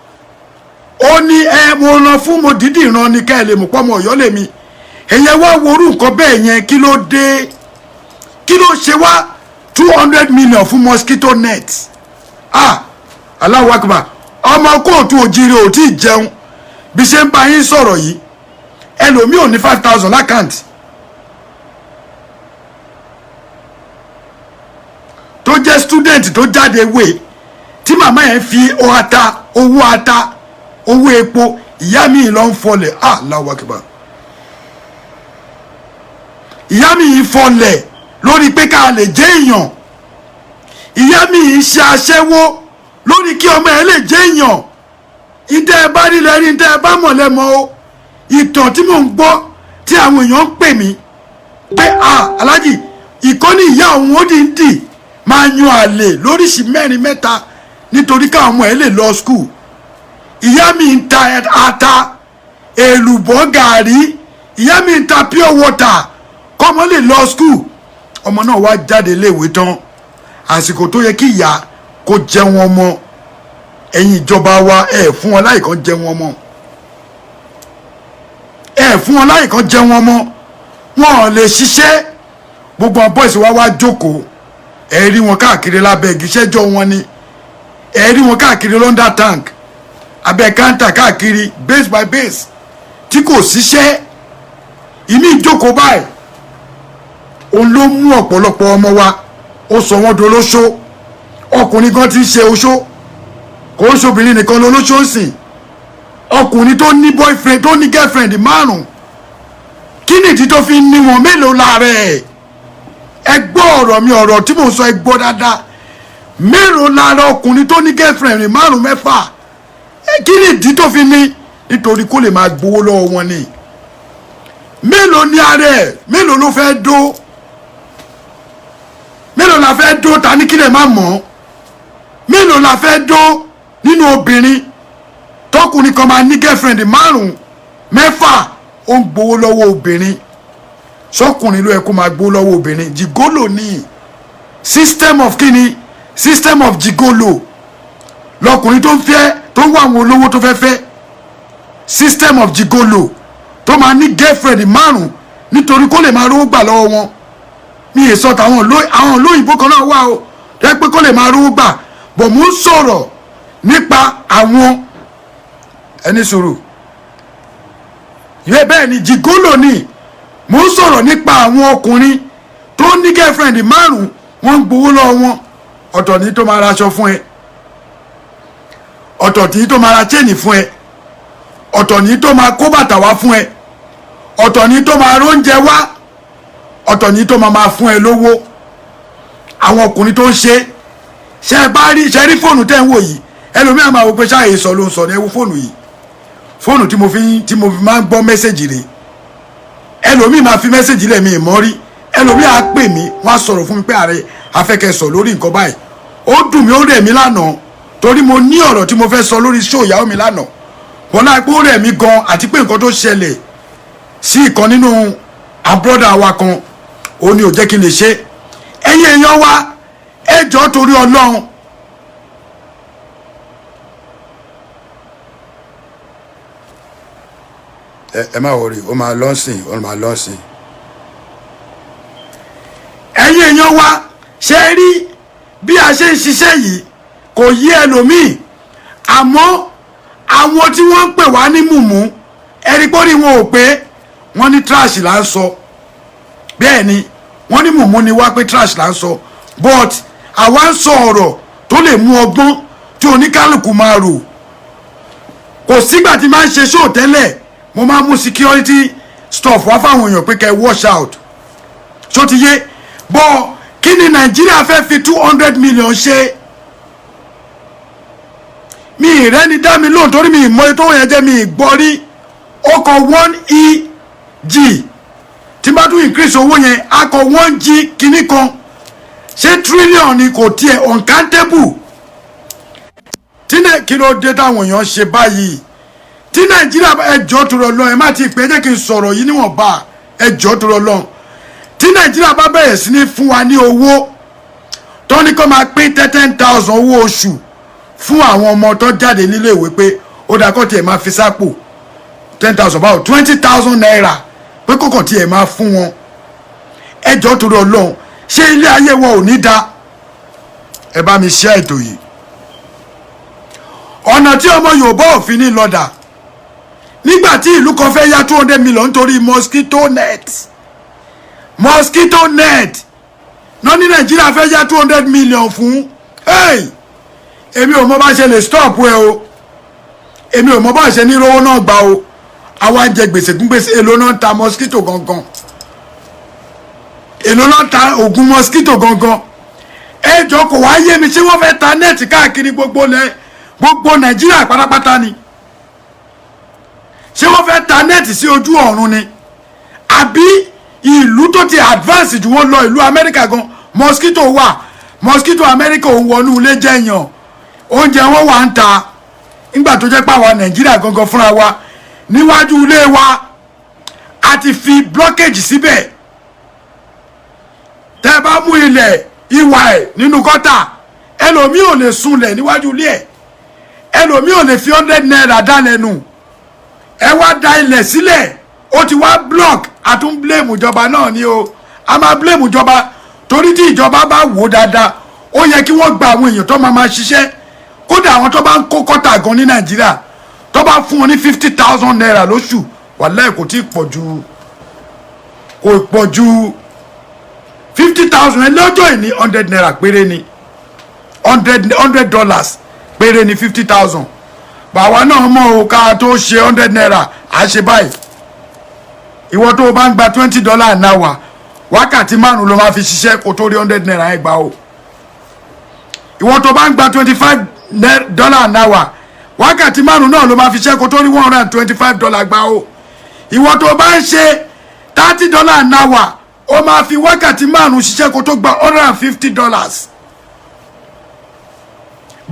Ó ní mo ràn fún, mo dídì ràn ní ká ẹ lè mú pọ́mọ Ọ̀yọ́ lèmi. Ẹ̀yin ẹ wá worú nǹkan bẹ́ẹ̀ yẹn, kí ló dé? Kí ló ṣe wá 200 million fún mosquito net? Allahu Akbar. Ọmọ kóòtù òjìrì ò tí ì jẹun bí ṣe ń bá yín sọ̀rọ̀ yìí. Ẹlòmíì ò ní 5,000 lákàntì tó jẹ́ student tó jáde wé, tí màmá yẹn fi owó epo, ìyá mi lọ ń fọlẹ̀. Allahu Akbar. Ìyá mi yìí fọlẹ̀ lórí pé ká lè jẹ́ èèyàn. Ìyá mi yìí ṣe aṣẹ́wó lórí kí ọmọ ẹ lè jẹ́ èèyàn. Ìtẹ́ ẹ bá rí lẹ́rí, ìtẹ́ ẹ bá mọ̀ lẹ́mọ̀ o. Ìtàn tí mò ń gbọ́ tí àwọn èèyàn ń pè mí pé aláàjì ìkọ́ni ìyá òun ó dì máa yan àlè lóríṣìí 4 mẹ́ta nítorí káwọn ọmọ ẹ lè lọ skul. Ìyá mi ń ta ata, èlùbọ́, gàrí. Ìyá mi ń ta pure water kọ́mọ lè lọ skul. Ọmọ náà wá jáde léèwé tán, àsìkò tó yẹ kí ìyá kó jẹun ọmọ, ẹ̀yin ìjọba wa fún wọn láì kan jẹun ọmọ. Fún wọn láì kan jẹun ọmọ. Wọn ò lè ṣiṣẹ́. Gbogbo àwọn boys wá jókòó, ẹ rí wọn káàkiri lábẹ́ igi, ṣẹ́jọ́ wọn ni. Ẹ rí wọn káàkiri London tank, abẹ́ káńtà káàkiri, base by base, tí kò ṣiṣẹ́. Ìmí ìjókòó báyìí, òun ló mú ọ̀pọ̀lọpọ̀ ọmọ wa, ó sọ wọ́n dolóṣó. Ọkùnrin kan ti ń ṣe oṣó, kò ń ṣobìnrin nìkan lolóṣó ń sìn. Ọkùnrin tó ní boyfriend, tó ní girlfriend 5, kí nìdí tó fi ní wọn? Mélòó lára ẹ̀? Ẹ gbọ́ ọ̀rọ̀ mi, ọ̀rọ̀ tí mò ń sọ ẹ gbọ́ dáadáa. Mélòó lára ọkùnrin tó ní girlfriend 5 mẹ́fà? Kí nìdí tó fi ní? Nítorí kó lè máa gbowó lọ́wọ́ wọn ni. Mélòó ní ara ẹ̀? Mélòó ló fẹ́ dó? Mélòó la fẹ́ dó ta ní kílẹ̀ má mọ̀? Mélòó la fẹ́ dó nínú obìnrin tọkùnrin kan máa ní girlfriend 5 mẹ́fà, ó ń gbowó lọ́wọ́ obìnrin? Sọkùnrin ló yẹ kó máa gbowó lọ́wọ́ obìnrin? Jigolo ni system of kíni, system of jigolo lọkùnrin tó ń fẹ́, tó ń wá àwọn olówó tó fẹ́ fẹ́. System of jigolo tó máa ní girlfriend 5 nítorí kó lè máa rówó gbà lọ́wọ́ wọn. Mi ì sọ tàwọn àwọn olóyìnbó kan náà wà o, rẹ pé kó lè máa rówó gbà. Bọ̀ mò ń sọ̀rọ̀ nípa àwọn ẹni sùúrù. Ìwé bẹ́ẹ̀ ni jigolo ni. Mò ń sọ̀rọ̀ nípa àwọn ọkùnrin tó ní girlfriend 5, wọ́n ń gbowó lọ́wọ́ wọn. Ọ̀tọ̀ ní tó máa ra aṣọ fún ẹ, ọ̀tọ̀ ní tó máa ra chain fún ẹ, ọ̀tọ̀ ní tó máa kó bàtà wá fún ẹ, ọ̀tọ̀ ní tó máa róúnjẹ wá, ọ̀tọ̀ ní tó máa fún ẹ lówó. Àwọn ọkùnrin tó ń ṣe rí fóònù tẹ́ ń wò yìí, ẹlòmíràn máa wò pé ṣáà sọ ló ń sọ ní ẹ wo fóònù yìí. Fóònù tí mo fi máa ń gbọ́ mẹ́sẹ̀jì rẹ̀. Ẹlòmíì máa fi mẹ́sẹ̀jì lẹ̀ mi ìmọ̀ rí. Ẹlòmíì á pè mí, wọ́n á sọ̀rọ̀ fún mi pé ààrẹ afẹ́kẹ́ sọ lórí nǹkan báyìí. Ó dùn mí, ó rẹ̀ mí lánàá torí mo ní ọ̀rọ̀ tí mo fẹ́ sọ lórí show ìyàwó mi lánàá. Wọ́n láì pé ó rẹ̀ mí gan, àti pé nǹkan tó ṣẹlẹ̀ sí ìkan nínú àbúrọ́dà wa kan, ó ní ò jẹ́ kí n lè ṣe. Ẹ̀yin èèyàn wa, ẹ jọ̀ọ́ torí Ọlọ́run, ẹ má wọrí ó máa lọ́sìn ó máa lọ́sìn. ẹ̀yin èèyàn wa ṣe rí bí a ṣe ń ṣiṣẹ́ yìí kò yí ẹlòmíì àmọ́ àwọn tí wọ́n ń pè wá ní mùmú ẹ̀rí pọ́nrí wọn ò pé wọ́n ní trash là ń sọ bẹ́ẹ̀ ni wọ́n ní mùmú ni wá pé trash là ń sọ but àwa ń sọ ọ̀rọ̀ tó lè mú ọgbọ́n tí oníkálukú máa rò kò sígbà tí máa ń ṣe show tẹ́lẹ̀ mo máa mú security stuff wá fáwọn èèyàn pé kẹ́ wash out ṣó ti yé bọ́ kí ni nàìjíríà fẹ́ fi 200 million ṣe mi ìrẹ́ni dá mi lóhùn torí mi ìmọ̀ ètò yẹn jẹ́ mi ìgbọ́ rí ọkọ̀ 1EG tí bá tún increase owó yẹn akọ̀ 1G kìíní kan ṣé trillion ni kò tiẹ̀ uncountable tí kí ló dé táwọn èèyàn ṣe báyìí tí nàìjíríà ẹjọ́ tó rọ lọ ẹ má ti pè é jẹ́ kí n sọ̀rọ̀ yìí níwọ̀nba ẹjọ́ tó rọ lọ tí nàìjíríà bá bẹ̀rẹ̀ sí ní fún wa ní owó tó ní kó máa pín 10,000 owó oṣù fún àwọn ọmọ tó jáde nílé ìwé pé ó dáa kó tiẹ̀ máa fi sápò 10,000 báwo 20,000 naira pé kókò tiẹ̀ máa fún wọn ẹjọ́ tó rọ lọ ṣé ilé ayé wọn ò ní da ẹ bá mi ṣe ètò yìí ọ̀nà tí ọmọ yorùbá òfin ní lọ́dà nígbà tí ìlú kan fẹ́ yá 200 million nítorí mosquito net náà ní nàìjíríà fẹ́ yá 200 million fún èmi ò mọ bá ṣe lè stop ẹ o èmi ò mọ bá ṣe ní rówó náà gbà o àwa ń jẹ gbèsè gún gbèsè èlò náà ta mosquito gangan èlò náà ta oògùn mosquito gangan ẹjọ́ kò wá yé mi ṣé wọ́n fẹ́ ta nẹ́ẹ̀tì káàkiri gbogbo nàìjíríà pátápátá ni ṣé wọ́n fẹ́ ta nẹ́ẹ̀tì sí ojú ọ̀run ni àbí ìlú tó ti advance jù wọ́n lọ ìlú amẹ́ríkà gan mosquito wà mosquito amẹ́ríkà òun wọnú ilé jẹ́yàn oúnjẹ wọn wà ń ta nígbà tó jẹ́ pàwọn nàìjíríà gangan fúnra wa níwájú ilé wa a ti fi blockage síbẹ̀ tẹ́ bá mú ilẹ̀ ìwà ẹ̀ nínú gọ́tà ẹlòmíì ò lè sunlẹ̀ níwájú ilé ẹ̀ ẹlòmíì ò lè fi 100 naira dá lẹ́nu ẹ wá da ilẹ̀ sílẹ̀ ó ti wá block àtún blame ìjọba náà ni o a máa blame ìjọba torí tí ìjọba bá wò dáadáa ó yẹ kí wọ́n gba àwọn èèyàn tó máa ṣiṣẹ́ kódà àwọn tó bá ń kó kọ́tà gan ní nàìjíríà tó bá fún wọn ní 50,000 naira lóṣù wàláhì kò tí ì pọ̀ ju 50,000 lọ́jọ́ ìní 100 naira péré ni $100 péré ni 50,000 bàwa náà mọ̀ o ká tó ṣe 100 naira à ṣe báyìí ìwọ tó o bá ń gba $20 náà wákàtí márùn ló máa fi ṣiṣẹ́ kó tó rí 100 naira ẹ̀ gbà o ìwọ tó o bá ń gba $25 náà wákàtí márùn náà ló máa fi ṣiṣẹ́ kó tó rí $125 gbà o ìwọ tó o bá ń ṣe $30 náà ó máa fi wákàtí márùn ṣiṣẹ́ kó tó gba $150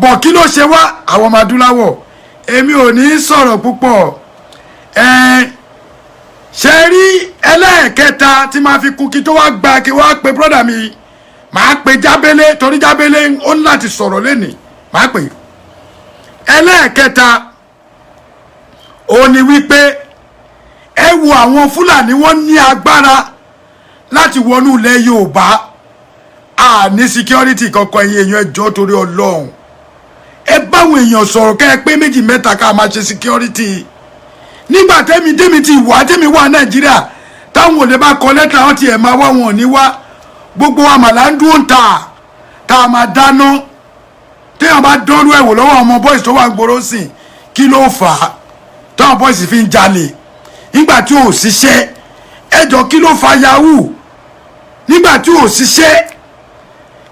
bọ̀ kí ló ṣe wá àwọn ọmọ adúláwọ̀ èmi ò ní sọ̀rọ̀ púpọ̀ ṣe rí ẹlẹ́ẹ̀kẹta tí máa fi kún kí tó wá gba kí wá pe brọ́dà mi máa pe jábélé torí jábélé ó ní láti sọ̀rọ̀ lẹ́nìí máa pe ẹlẹ́ẹ̀kẹta ó ní wípé ẹ wo àwọn fúlàní wọ́n ní agbára láti wọnú ilẹ̀ yorùbá ní security kankan ẹ̀yin èèyàn ẹjọ́ torí ọlọ́run ẹ báwọn èèyàn sọ̀rọ̀ kẹ́ ẹ pé méjì mẹ́ta ká máa ṣe security nígbà tẹ́mi ti wà tẹ́mi wà nàìjíríà táwọn olè bá kọ lẹ́tà wọn tiẹ̀ máa wá wọn ní wá gbogbo àmàlà ń dúró ń ta tá a máa dáná téèyàn bá dánrú ẹ̀wò lọ́wọ́ ọmọ boys tó wà ń gbòòrò sìn kí ló fà á táwọn boys fi ń jalè nígbà tí ò ṣiṣẹ́ ẹjọ́ kí ló fa yahoo nígbà tí ò ṣiṣẹ́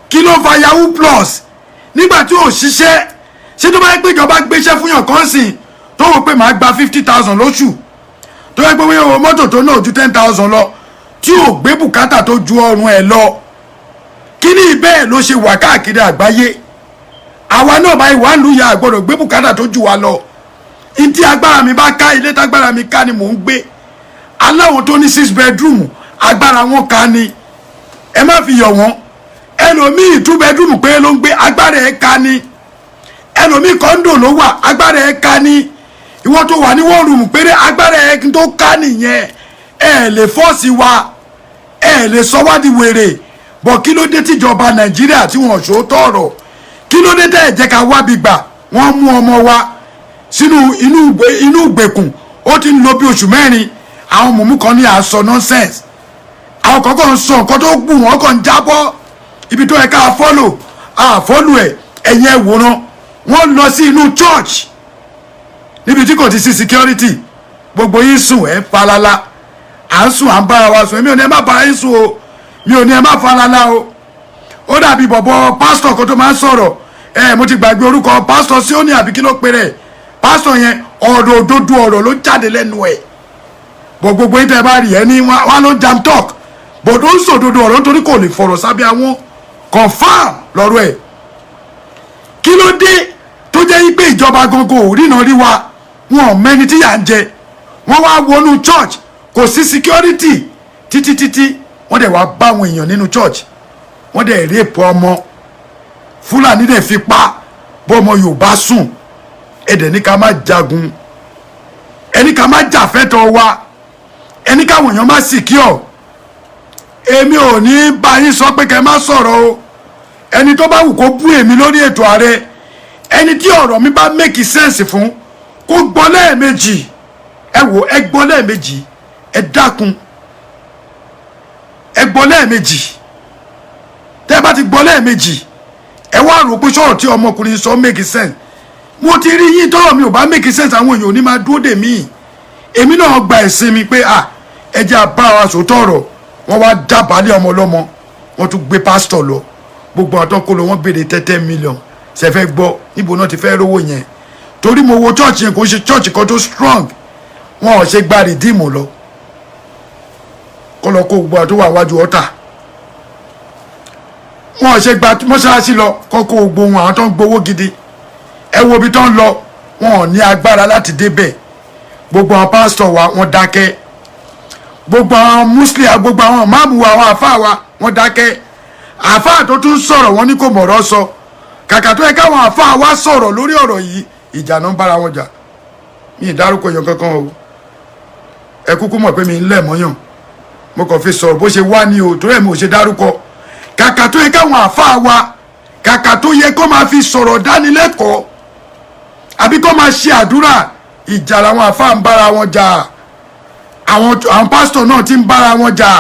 kí ló fa yahoo plus nígbà tí ò ṣiṣẹ́ ṣé tó bá yẹ pé ìjọba gbéṣẹ́ fún yàn kan sìn tó wò pé màá gba 50,000 lóṣù tó yẹ pé wọ́n yẹ mọ́tò tó náà ju 10,000 lọ tí ò gbé bùkátà tó ju ọrùn ẹ̀ lọ kí ni bẹ́ẹ̀ ló ṣe wà káàkiri àgbáyé àwa náà báyìí wà ń lu ìyá àgbọ̀dọ̀ gbé bùkátà tó ju wa lọ ntí agbára mi bá ká ilé tágbára mi ká ni mò ń gbé aláwọn tó ní 6 bedroom agbára wọn ká ni ẹ má fi yọ̀ wọ́n ẹlòmíì 2 bedroom pé ló ń gbé agbára ẹ̀ ká ni ẹlòmíì kọ́ńdò ló wà agbára ẹ̀ ká ni ìwọ tó wà ní one room péré agbára ẹ tó ká nìyẹn ẹ lè fọ́ọ̀sì wa ẹ lè sọ wá di wèrè bọ̀ kí ló dé tíjọba Nàìjíríà tí wọ́n ṣòótọ́ ọ̀rọ̀ kí ló dé tẹ́ ẹ̀ jẹ́ ká wábi gbà wọ́n mú ọmọ wa sínú inú ìgbèkùn ó ti ń lò bí oṣù mẹ́rin àwọn mọ̀mú kan ní àsọ nonsense àwọn kọ̀ọ̀kan ń sọ nǹkan tó gbù wọ́n kàn ń jábọ́ ibi tó yẹ ká fọ́lù ẹ̀ ẹ̀yìn ẹ̀wòrán wọ́n lọ sí inú church níbi tí kò ti sí security gbogbo yín sùn ẹ̀ falala à ń sùn à ń bára wa sùn èmi ò ní ẹ má bára yín sùn o mi ò ní ẹ má falala o ó dàbí bọ̀bọ̀ pásítọ̀ kan tó máa ń sọ̀rọ̀ mo ti gbàgbé orúkọ pásítọ̀ Síónì àbí kí ló pe rẹ̀ pásítọ̀ yẹn ọ̀rọ̀ òdodo ọ̀rọ̀ ló jáde lẹ́nu ẹ̀ bọ̀ gbogbo yín tẹ́ bá rí ẹ ní wá ló jam talk bọ̀ tó ń sòdodo ọ̀rọ̀ nítorí kò lè fọ̀rọ̀ sábẹ́ àwọn confam lọ́rọ̀ ẹ̀ kí ló dé tó jẹ́ pé ìjọba gangan ò ríran rí wa wọn ò mẹ́ni tí yà ń jẹ wọ́n wá wọnú church kò sí security títí wọ́n dẹ̀ wá bá àwọn èèyàn nínú church wọ́n dẹ̀ rape ọmọ Fúlàní dẹ̀ fi pa bọ́ ọmọ Yorùbá sùn ẹ̀dẹ̀ ní ká má jagun ẹni ká má jàfẹ́tọ̀ wa ẹni káwọn èèyàn má secure èmi ò ní bá yín sọ pé kẹ́ má sọ̀rọ̀ o ẹni tó bá wù kó bú èmi lórí ètò ààrẹ ẹni tí ọ̀rọ̀ mi bá make sense fún kó gbọ́ lẹ́ẹ̀mejì ẹ wò ẹ gbọ́ lẹ́ẹ̀mejì ẹ dákun ẹ gbọ́ lẹ́ẹ̀mejì tẹ́ bá ti gbọ́ lẹ́ẹ̀mejì ẹ wá rò pé sọ̀rọ̀ tí ọmọkùnrin sọ make sense mo ti rí yín tọ́rọ̀ mi ò bá make sense àwọn èèyàn ò ní máa dúró dè mí èmi náà gba ẹ̀sìn mi pé ẹ jẹ́ àbá wa sòótọ́ ọ̀rọ̀ wọ́n wá dábàálẹ̀ ọmọ ọlọ́mọ wọ́n tún gbé pásítọ̀ lọ gbogbo àtọ́kọ́ lọ wọ́n béèrè 30 million ṣe fẹ́ gbọ́ níbo náà ti fẹ́ rówó yẹn torí mo wo church yẹn kò ṣe church kan tó strong wọn ò ṣe gba rìdíìmù lọ kọ́ lọ kó gbogbo àtọ́wọ́ àwájú ọ̀tà wọn ò ṣe gba mọ́ṣáláṣí lọ kọ́ kó gbogbo wọn àwọn tó ń gbowó gidi ẹ wo ibi tó ń lọ wọn ò ní agbára láti débẹ̀ gbogbo àwọn pásítọ̀ wa wọ́n dákẹ́ gbogbo àwọn muslim gbogbo àwọn máàmù wa àwọn àfáà wa wọ́n dákẹ́ àfáà tó tún sọ̀rọ̀ wọn ní kò mọ̀rọ̀ sọ kàkà tó yẹ káwọn àfáà wa sọ̀rọ̀ lórí ọ̀rọ̀ yìí ìjà náà ń bára wọn jà mi ì dárúkọ yàn kankan o ẹ kúkú mọ̀ pé mi ń lẹ̀ mọ́yàn mo kàn fi sọ̀rọ̀ bó ṣe wá ní o torí ẹ̀ mi ò ṣe dárúkọ kàkà tó yẹ káwọn àfáà wa kàkà tó yẹ kó máa fi sọ̀rọ̀ dánilẹ́kọ̀ọ́ àbí kó máa ṣe àdúrà ìjà làwọn àfáà ń bára wọn jà àwọn pásítọ̀ náà ti ń bára wọn jà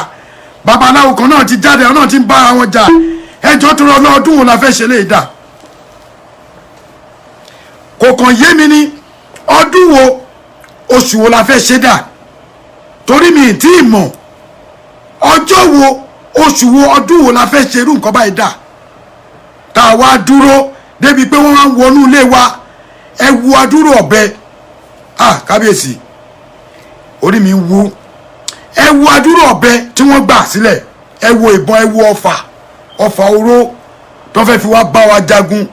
babaláwo kan náà ti jáde àwọn náà ti ń bára wọn jà ẹjọ́ tó rọ lọ́dún wo la fẹ́ ṣe lè dà kò kàn yé mi ní ọdún wo oṣù wo la fẹ́ ṣe dà torí mi tí ì mọ̀ ọjọ́ wo oṣù wo ọdún wo la fẹ́ ṣe irú nǹkan báyìí dà tá a wá dúró débi pé wọ́n máa ń wọnú ilé wa ẹ wu adúrò ọ̀bẹ kábíyèsí orí mi wú ẹ wo adúrò ọ̀bẹ tí wọ́n gbà sílẹ̀ ẹ wo ìbọn ẹ wo ọfà oró tó fẹ́ fi wá bá wa jagun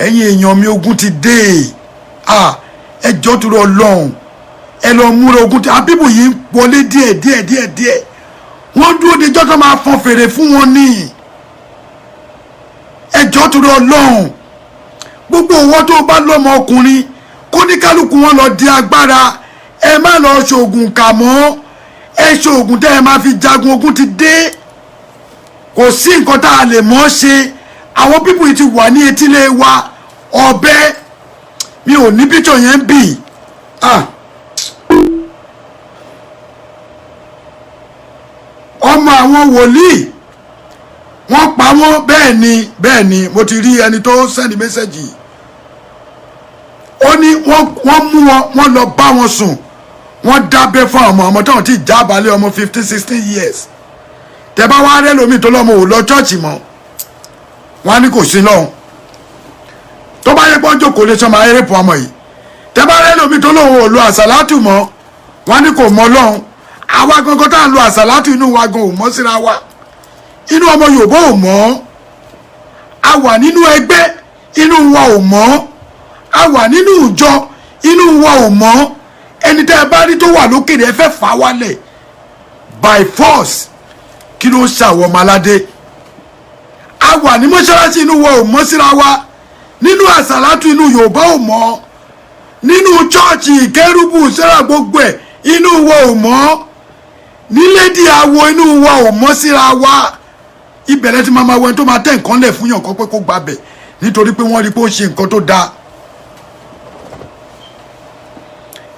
ẹ̀yin èèyàn mi ogun ti dé ẹ jọ́ tó lọ lọ́hùn ẹ lọ múra ogun tí abíbù yìí ń wọlé díẹ̀ wọ́n dúró de jọ́ tó máa fọn fèrè fún wọn ní ẹ jọ́ tó lọ lọ́hùn gbogbo owó tó bá lọ́mọ ọkùnrin kó ní kálukú wọn lọ di agbára ẹ má lọ ṣoògùn kà mọ́ ẹ ṣoògùn tẹ́ ẹ máa fi jagun ogun ti dé kò sí nǹkan tá a lè mọ́ ṣe àwọn pípù yìí ti wà ní etílé wa ọ̀bẹ mi ò ní píṣọ̀ yẹn bì ọmọ àwọn wòlíì wọ́n pa wọ́n bẹ́ẹ̀ ni mo ti rí ẹni tó sẹ́ni mẹ́sẹ̀gì ó ní wọ́n mú wọn lọ bá wọn sùn wọ́n dábẹ́ fún ọmọ táwọn ti jábàálẹ̀ ọmọ 15-16 years tẹ́ bá wá rẹ́ lómi tó lọ́mọ ò lọ chọ́ọ̀chì mọ́ wọ́n á ní kò sí lọ́hùn tó bá yẹ pọ́njọ́ kò lè sọ máa rẹ́pọ̀ ọmọ yìí tẹ́ bá rẹ́ lómi tó lọ́hùn ò lo àsàlátù mọ́ wọ́n á ní kò mọ́ lọ́hùn àwa gangan tá à ń lo àsàlátù inú wa gan ò mọ́ síra wa inú ọmọ Yorùbá ò mọ́ a wà nínú ẹgbẹ́ inú wa ò mọ́ a wà nínú ìjọ inú wa ò mọ́ ẹni tẹ́ ẹ bá rí tó wà lókèrè ẹ fẹ́ fà wálẹ̀ by force kí ló ń ṣàwọ̀ ọmọ aládé a wà ní mọ́ṣáláṣí inú wa ò mọ́ síra wa nínú àsàlátù inú Yorùbá ò mọ́ nínú chọ́ọ̀chì kérúbù sẹ́ra gbogbo ẹ̀ inú wa ò mọ́ nílédì àwo inú wa ò mọ́ síra wa ìbẹ̀rẹ̀ tí màmá wẹ́n tó máa tẹ̀ nǹkan lẹ̀ fún yàn kan pé kó gbàbẹ̀ nítorí pé wọ́n rí pé ó ṣe nǹkan tó dáa.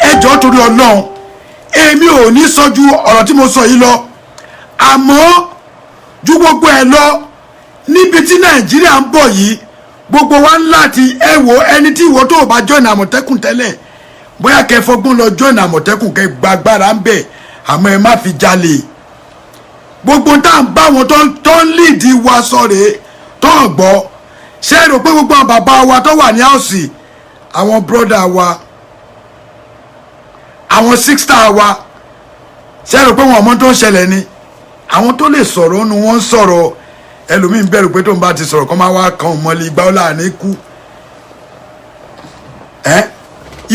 ẹjọ́ torí Ọlọ́run èmi ò ní sọ ju ọ̀rọ̀ tí mo sọ yìí lọ àmọ́ ju gbogbo ẹ̀ lọ níbi tí Nàìjíríà ń bọ̀ yìí gbogbo wa ń láti ẹ wo ẹni tí ìwọ tó o bá join Àmọ̀tẹ́kùn tẹ́lẹ̀ bóyá kẹ́ fọgbọ́n lọ join Àmọ̀tẹ́kùn kẹ́ gbàgbára ń bẹ̀ àmọ́ ẹ má fi jalè gbogbo tá à ń bá wọn tó ń líìdì wa sọ̀rọ̀ tó ń gbọ́ ṣé ẹ rò pé gbogbo àwọn bàbá wa tó wà ní àòsì àwọn bọ́dà wa àwọn sísítà wa ṣé ẹ rò pé wọn ọmọ tó ń ṣẹlẹ̀ ni àwọn tó lè sọ̀rọ̀ nu wọn ń sọ̀rọ̀ ẹlòmíín bẹ̀rù pé tó ń bá ti sọ̀rọ̀ kọ́ máa wá kan mọ́lẹ̀ ìgbà ó láàánú kú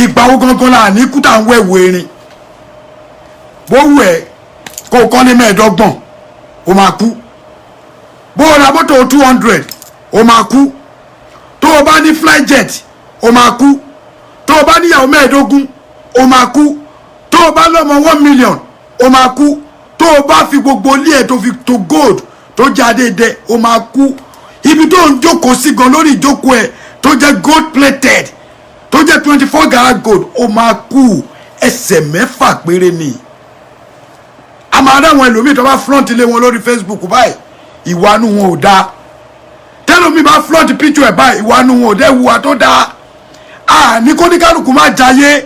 ìgbà ó gangan láàánú kú tá à ń wẹ̀wò erin bó wù ẹ́ kó o kọ́ ní mẹ́ẹ̀ẹ́dọ́gbọ̀n ó máa kú bó o ra mọ́tò 200 ó máa kú tó o bá ní flyjet ó máa kú tó o bá níyàwó mẹ́ẹ̀ẹ́dógún ó máa kú tó o bá lọ́mọ 1 million ó máa kú tó o bá fi gbogbo ilé ẹ̀ tó fi to gold tó jáde dẹ o máa kú ibi tó ń jókòó sí gan lórí ìjókòó ẹ tó jẹ́ gold plated tó jẹ́ 24 karat gold o máa kú ẹsẹ̀ mẹ́fà péré ni a máa rí àwọn ẹlòmíì tó bá front ilé wọn lórí Facebook báyìí ìwánú wọn ò dáa tẹlomi bá front picture ẹ báyìí ìwánú wọn ò dẹ wùwà tó dáa ní kó ní kálukú má jayé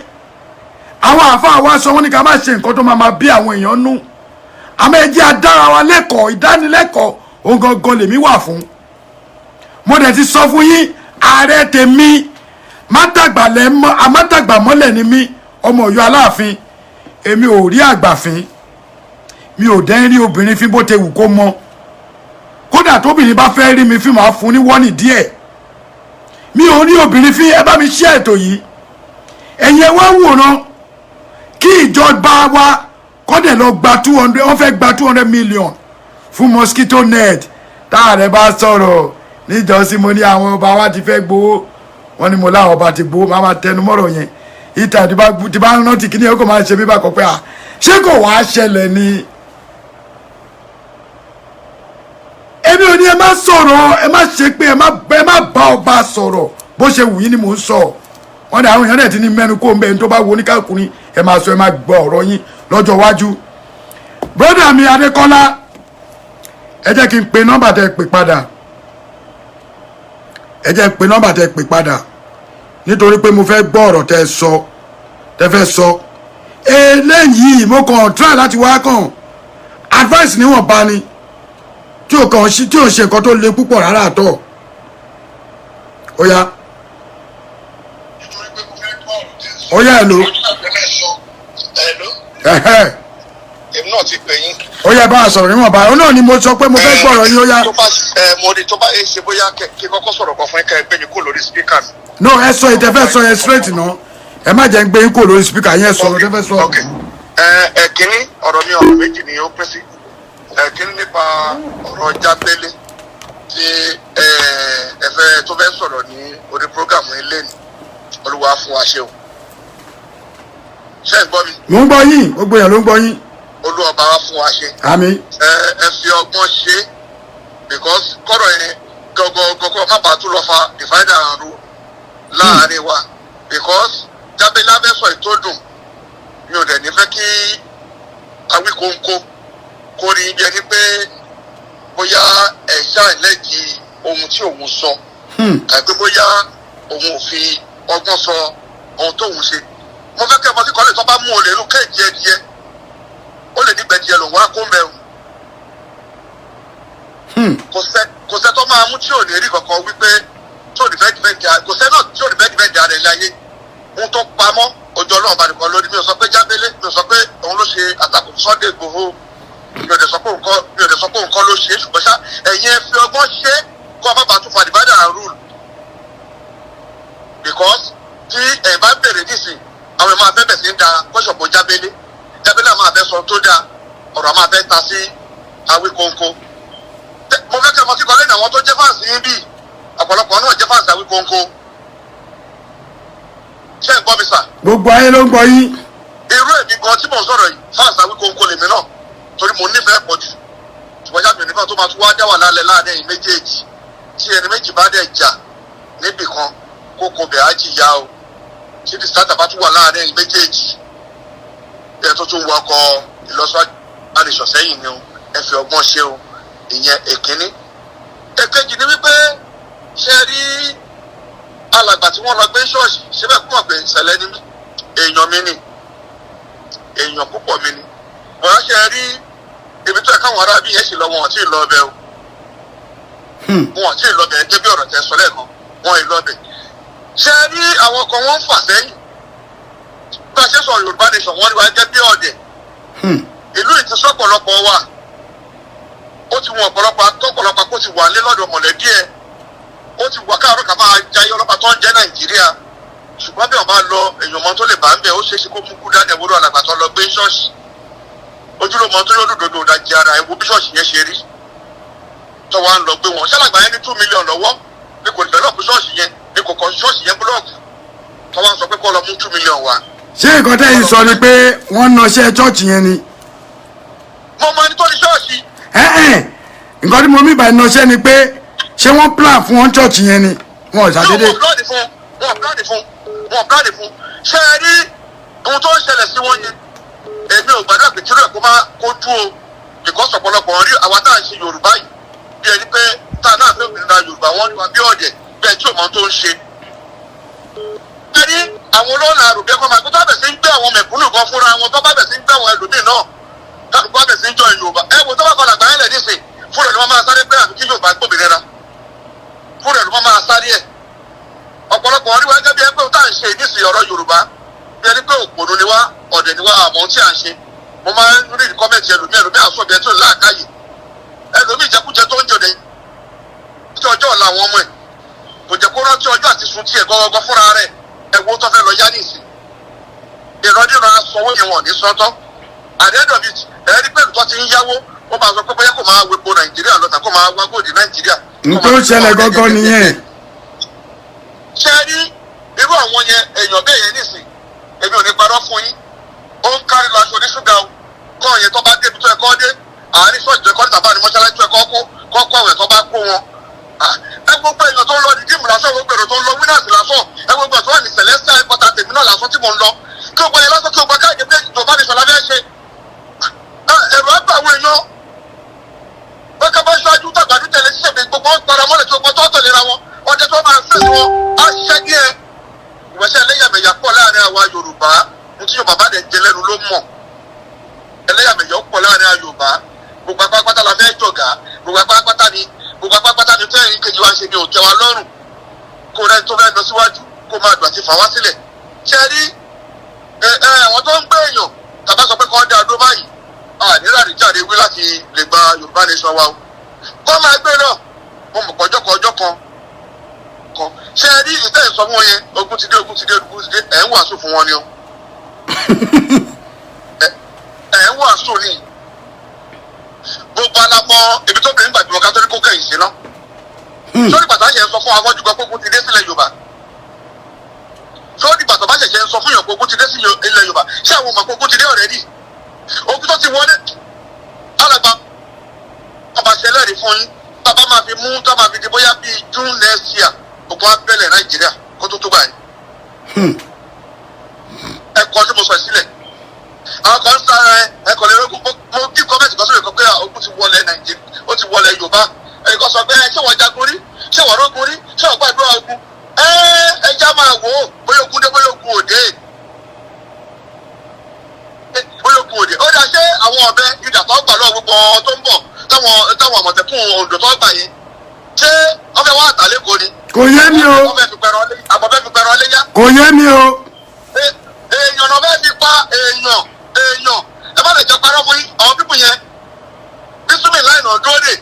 àwọn àfáà wa sọ wọn ní ká má ṣe nǹkan tó máa bí àwọn èèyàn nú àmọ́ ẹ jẹ́ adára wa lẹ́kọ̀ọ́ ìdánilẹ́kọ̀ọ́ ohun gangan lèmi wà fún mo dẹ̀ ti sọ fún yín ààrẹ tèmi amátàgbà mọ́lẹ̀ ni mí ọmọ Ọ̀yọ́ Aláàfin èmi ò rí àgbàfin mi ò dẹ́ rí obìnrin fín bó te wù kó mọ kódà tóbìnrin bá fẹ́ rí mi fín máa fún ní wọ́nì díẹ̀ mi ò rí obìnrin fín ẹ bá mi ṣí ètò yìí ẹ̀yin ẹ wá wòran kí ìjọba wa kọ́dẹ̀ lọ gba 200 wọ́n fẹ́ gba 200 million fún mosquito net táàrẹ bá sọ̀rọ̀ níjọ́sí mo ní àwọn ọba wa ti fẹ́ gbowó wọ́n ní mo láwọn ọba ti gbowó máa tẹnu mọ́rọ̀ yẹn ìta tí bá ń rántí kíní ẹ̀ kò máa ṣe bí bá kọ pé à ṣé kò wá ṣẹlẹ̀ ni. èmi ò ní ẹ má sọ̀rọ̀ ẹ má ṣe pé ẹ má bá ọba sọ̀rọ̀ bó ṣe wù yín ni mò ń sọ wọ́n ní àwọn èèyàn dẹ̀ ti ní mẹ́nu kó ń bẹ́ẹ̀ ní tó bá wo oníkàkùnrin ẹ máa sọ ẹ má gbọ́ ọ̀rọ̀ yín lọ́jọ́ iwájú. Brother mi Adékọ́lá ẹ jẹ́ kí n pe nọ́mbà tẹ́ pè padà ẹ jẹ́ pé nọ́mbà tẹ́ pè padà nítorí pé mo fẹ́ gbọ́ ọ̀rọ̀ tẹ́ fẹ́ sọ eléyìí mo kàn try láti wá kàn advice níwọ̀n bá ni tí ò ṣe nǹkan tó le púpọ̀ rárá àtọ̀ ó yá hello èmi náà ti pè yín. ó yá bá a sọ̀rọ̀ níwọ̀n bá ó náà ni mo sọ pé mo fẹ́ gbọ́rọ̀ yín ó yá. mo rí tó bá ṣe bóyá kí kọ́kọ́ sọ̀rọ̀ kan fún ẹ gbé mi kó lórí speaker. no ẹ sọ ìtẹ́fẹ́ sọ yẹn straight náà ẹ má jẹ́ ń gbé yín kó lórí speaker yẹn sọ̀rọ̀ tẹ́fẹ́ sọ. kínní ọ̀rọ̀ mi ọ̀rọ̀ méjì ni ó pín sí kínní nípa ọ̀rọ̀ Jábélé tí ẹ̀fẹ́ tó fẹ́ sọ̀rọ̀ ní orí program ilé ni Olúwa fún wa ṣe o ṣé ń gbọ́ mi. mo ń gbọ́ yín gbogbo yẹn ló ń gbọ́ yín. Olúwa bá wa fún wa ṣe. àmín. ẹ fi ọgbọ́n ṣe because kọ́rọ̀ yẹn gọ́gọ́ má bàa tún lọ fa divide and rule láàárín wa because Jábélé abẹ́sọ̀ ìtòdùn mi ò dẹ̀ ní fẹ́ kí Awíkóńkó kó rí bí ẹni pé bóyá ẹ̀ṣá ìlẹ́jì ohun tí òun sọ tàbí bóyá òun ò fi ọgbọ́n sọ ohun tóun ṣe mo fẹ́ kẹ́ ẹ mọ sí kọ́lé tó bá mú olè inú kéèjì ẹdìyẹ ó lè nígbà díẹ̀ lòun wá kó mẹ́rù kò sẹ́ tó máa mú tí ò ní rí kankan wípé tí ò ní fẹ́ dìbẹ́ǹdì kò sẹ́ náà tí ò ní fẹ́ dìbẹ́ǹdì ara ẹ̀ láyé ohun tó pamọ́ ojú ọlọ́run bá nìkan lórí mi ò sọ pé Jábélé mi ò sọ pé òun ló ṣe àtakò Sunday Igboho mi ò dẹ̀ sọ pé òun kọ́ ló ṣe ṣùgbọ́n ṣá ẹ̀yin ẹ fi ọgbọ́n ṣe kó ọmọ bá tún fa divide and rule because tí ẹ̀ bá bèrè nísìn àwọn ẹ̀ máa fẹ́ bẹ̀ sí ń da kọ́ṣọ̀pọ̀ Jábélé máa fẹ́ sọ tó dáa ọ̀rọ̀ máa fẹ́ ta sí Awíkóńkó mo fẹ́ kẹ́ mọ sí kọ́lé ní àwọn tó jẹ́ fáǹsì yín bíi ọ̀pọ̀lọpọ̀ náà jẹ́ fáǹsì Awíkóńkó ṣé ń gbọ́ mi sà. gbogbo ayé ló ń gbọ́ yín. irú èmi gan tí mò ń sọ̀rọ̀ yìí fáàsì Awíkonko lèmi náà torí mo nífẹ̀ẹ́ pọ̀ jù ṣùgbọ́n jáde nígbà tó máa tún wá dá wà lálẹ́ láàrin ẹ̀yìn méjèèjì tí ẹni méjì bá dẹ̀ jà níbì kan kókó bẹ̀ á jìyà o tí dìsítátà bá tún wà láàrin ẹ̀yìn méjèèjì ẹ̀ tó tún wọkọ̀ ìlọsíwájú àdìsọ̀sẹ́yìn ni o ẹ fi ọgbọ́n ṣe o ìyẹn èkínní. èkejì ni wípé ṣe rí alàgbà tí wọ́n lọ gbé ṣọ́ọ̀ṣì síbẹ̀ kúmọ̀ pé ìṣẹ̀lẹ̀ ni mí èèyàn mi ni èèyàn púpọ̀ mi ni bọ̀dá ṣe rí ibi tó ẹ káwọn ará bí yẹn sì lọ wọn ò tí ì lọ ọbẹ̀ o wọn ò tí ì lọ ọbẹ̀ gẹ́gẹ́ bí ọ̀rọ̀ tẹ sọ lẹ́ẹ̀kan wọn ì lọ ọbẹ̀ ṣe rí àwọn kan wọ́n ń fà sẹ́yìn bá a ṣe sọ Yorùbá nation wọ́n ní wá gẹ́gẹ́ bí ọ̀dẹ̀ ìlú ìtúsọ́ ọ̀pọ̀lọpọ̀ wà ó ti wọn ọ̀pọ̀lọpọ̀ kó ti wà lé lọ́dọ̀ mọ̀lẹ́bí ẹ̀ ó ti wà káàárọ̀ ká máa jayé ọlọ́pàá tó ń jẹ́ Nàìjíríà ṣùgbọ́n bí wọ́n bá lọ èèyàn mọ́ tó lè bá ń bẹ̀ ó ṣeé ṣe kó mú kú dání ẹ̀wọ́rọ̀ alàgbà tó lọ gbé ṣọ́ọ̀ṣì ojúlówó tó lọ́dún dòdò ìdajì ara ẹ̀wọ́ bí ṣọ́ọ̀ṣì yẹn ṣe rí tó wá ń lọ gbé wọn ṣálàgbà yẹn ní 2 million lọ́wọ́ ní kò dẹ̀lọ́pù ṣọ́ọ̀ṣì yẹn ní kò kọ́ ṣọ́ọ̀ṣì yẹn búlọ́ọ̀kù tó wá ń sọ pé kó lọ mú 2 million wá. ṣé nǹkan tẹ́yìn sọ ni pé wọ́n nọṣẹ́ ṣọ́ọ̀ṣì yẹn ni. mo mọ ẹni tó ní ṣọ́ọ̀ṣì. nǹkan tí mo mí bá nọṣẹ́ ni pé ṣé wọ́n plan fún wọn ṣọ́ọ̀ṣì yẹn ni wọn ò ṣàdédé. wọn pláàdì fún ṣe é rí ohun tó ń ṣẹlẹ̀ sí wọn yẹn èmi ò gbàdúrà pé tírú ẹ̀ kó má kó dúró because ọ̀pọ̀lọpọ̀ rí àwa tá à ń ṣe Yorùbá yìí bí ẹni pé tá a náà fẹ́ òmìnira Yorùbá wọn ní wa bí ọ̀dẹ̀ bí ẹ tí ò mọ tó ń ṣe. ṣe rí àwọn olóòlà àròbí ẹ̀kọ́ máa tó bá bẹ̀ sí ń gbé àwọn mẹ̀kúnnù kan fúnra wọn tó bá bẹ̀ sí ń gbé àwọn ẹlòmíì náà tó bá bẹ̀ sí ń jọ Yorùbá ẹ wo tó bá kọlà gbáyẹn lẹ̀ nísìn fúnra ni wọ́n máa sáré pé àbí kí Yorùbá gbòmìnira fúnra ni wọ́n máa sáré ẹ̀ ọ̀pọ̀lọpọ̀ rí wa gẹ́gẹ́ bí ẹgbẹ́ tá à ń ṣe nísìnyí ọ̀rọ̀ Yorùbá bí ẹni pé òpònú ni wá ọ̀dẹ̀ ni wá àmọ́ tí à ń ṣe mo máa ń rí kọ́mẹ̀ntì ẹlòmíì àsọ̀bí ẹ̀ tó láàkáyè ẹlòmíì ìjẹkújẹ tó ń jòdè tí ọjọ́ ọ̀la àwọn ọmọ ẹ̀ kò jẹ́ kó rántí ọjọ́ àti sun tiẹ̀ gọ́gọ́ fúnra rẹ̀ ẹ̀wọ́ tó fẹ́ lọ yá nìsín ìrọ̀dìrọ̀ asanwó yẹn wọ̀n ní sọ́tọ́ àdéhùn ẹ̀rí pẹ̀lú tó ti ń yáwó ó máa sọ pé bóyá kò máa wepo Nàìjíríà lọ́tà kó máa wá gòdì Nàìjíríà. nítorí ṣẹlẹ̀ gọ́gọ́ nìyẹn. ṣe rí irú àwọn yẹn èèyàn bẹ́ẹ̀ yẹn nìsín èmi ò ní parọ́ fún yín ó ń kárí lọ aṣọ oníṣúgà o kọ́ ọ̀yẹ́ tó bá débi tó ẹ̀kọ́ dé àárín ṣọ́ọ̀ṣì tó ẹ̀kọ́ ní tàbá ní mọ́ṣáláṣí tó ẹ̀kọ́ kọ́ àwẹ̀ tó bá kó wọn. ẹ gbogbo èèyàn tó ń lọ dìdíìmù lásán gbogbo èrò tó ń lọ winners lásán ẹ gbogbo ẹ̀ tó wà ní celestial headquarters tèmi náà lásán tí mò ń lọ kí gbogbo yẹn lásán kí gbogbo káàkiri pé ìjọba ní sọlá fẹ́ ṣe. ẹ̀rọ ẹgbẹ́ àwọn èèyàn bẹ́ẹ̀ bá ṣáájú tàgbàdú tẹ̀lé ṣiṣẹ́ gbogbo paramọ́lẹ̀ tí gbogbo tó tẹ̀léra wọn ọdẹ tó máa ń fèsì wọn á ṣiṣẹ́ díẹ̀ ìwẹ̀sẹ̀ ẹlẹ́yàmẹ̀yà pọ̀ láàrin àwa Yorùbá ní tí Yorùbá bá dẹ̀ jẹ lẹ́nu ló mọ̀ ẹlẹ́yàmẹ̀yà pọ̀ láàrin àwa Yorùbá gbogbo apápátá la fẹ́ jọ̀gá gbogbo apápátá ni fẹ́ẹ̀rín kejì wa ṣe ni ò tẹ́ wa lọ́rùn kó rẹ́ tó fẹ́ lọ síwájú kó máa dùn àti fà wá sílẹ̀ ṣe rí àwọn tó ń gbé èèyàn tàbá sọ pé kọ́ dá adó báyìí àníra nìjáde wí láti lè gba Yorùbá nation wa o kọ́ máa gbé náà mo mọ̀ ọjọ́ kan ṣe rí ìtẹ́ ìsọ fún wọn yẹn ogun ti dé ẹ̀ ń wàásù fún wọn ni o ẹ̀ ń wàásù ni gbogbo alamọ ibi tó bẹ̀rẹ̀ gbàgbọ́ kátólíkò kẹ́yìn sí náà sórí pàtàkì yẹn sọ fún afọ́jú gan gbogbo ti dé sílẹ̀ Yorùbá sórí pàtàkì yẹn sọ fún yàn gbogbo ti dé sí ilẹ̀ Yorùbá ṣé àwọn ọmọ gbogbo ti dé already ogun tó ti wọlé alàgbà àbàṣẹlẹ̀ rí fún yín bàbá máa fi mú tá máa fi di bóyá bíi June next year ogun abẹ́lẹ̀ Nàìjíríà kó tó gbà yín ẹ̀kọ́ tí mo sọ sílẹ̀ àwọn kan ń sára ẹ̀kọ́ lè rógún mo kí gọ́ọ̀mẹ̀ntì kan sórí kan pé ogun ti wọlé Nàìjíríà ó ti wọlé Yorùbá ẹ̀kọ́ sọ pé ṣé wọ́n jagun rí ṣé wọ́n rógun rí ṣé wọ́n gbàdúrà ogun ẹja máa wò ó bóyá ogun dé bóyá ogun òde ó dá ṣé àwọn ọ̀bẹ ìdà tó gbà lọ́wọ́ gbogbo tó ń bọ̀ táwọn Àmọ̀tẹ́kùn Oǹdó tó gbà yẹn ṣé wọ́n fẹ́ wá àtàlẹ́kọ̀ọ́ ni. kò yé mi o. àbọ̀fẹ́ fi pẹ̀rọ léyà. kò yé mi o. èèyàn náà fẹ́ fi pa èèyàn ẹ má lè jẹ́ parọ́ fún yín àwọn pípù yẹn bísúmì láì náà dúró dè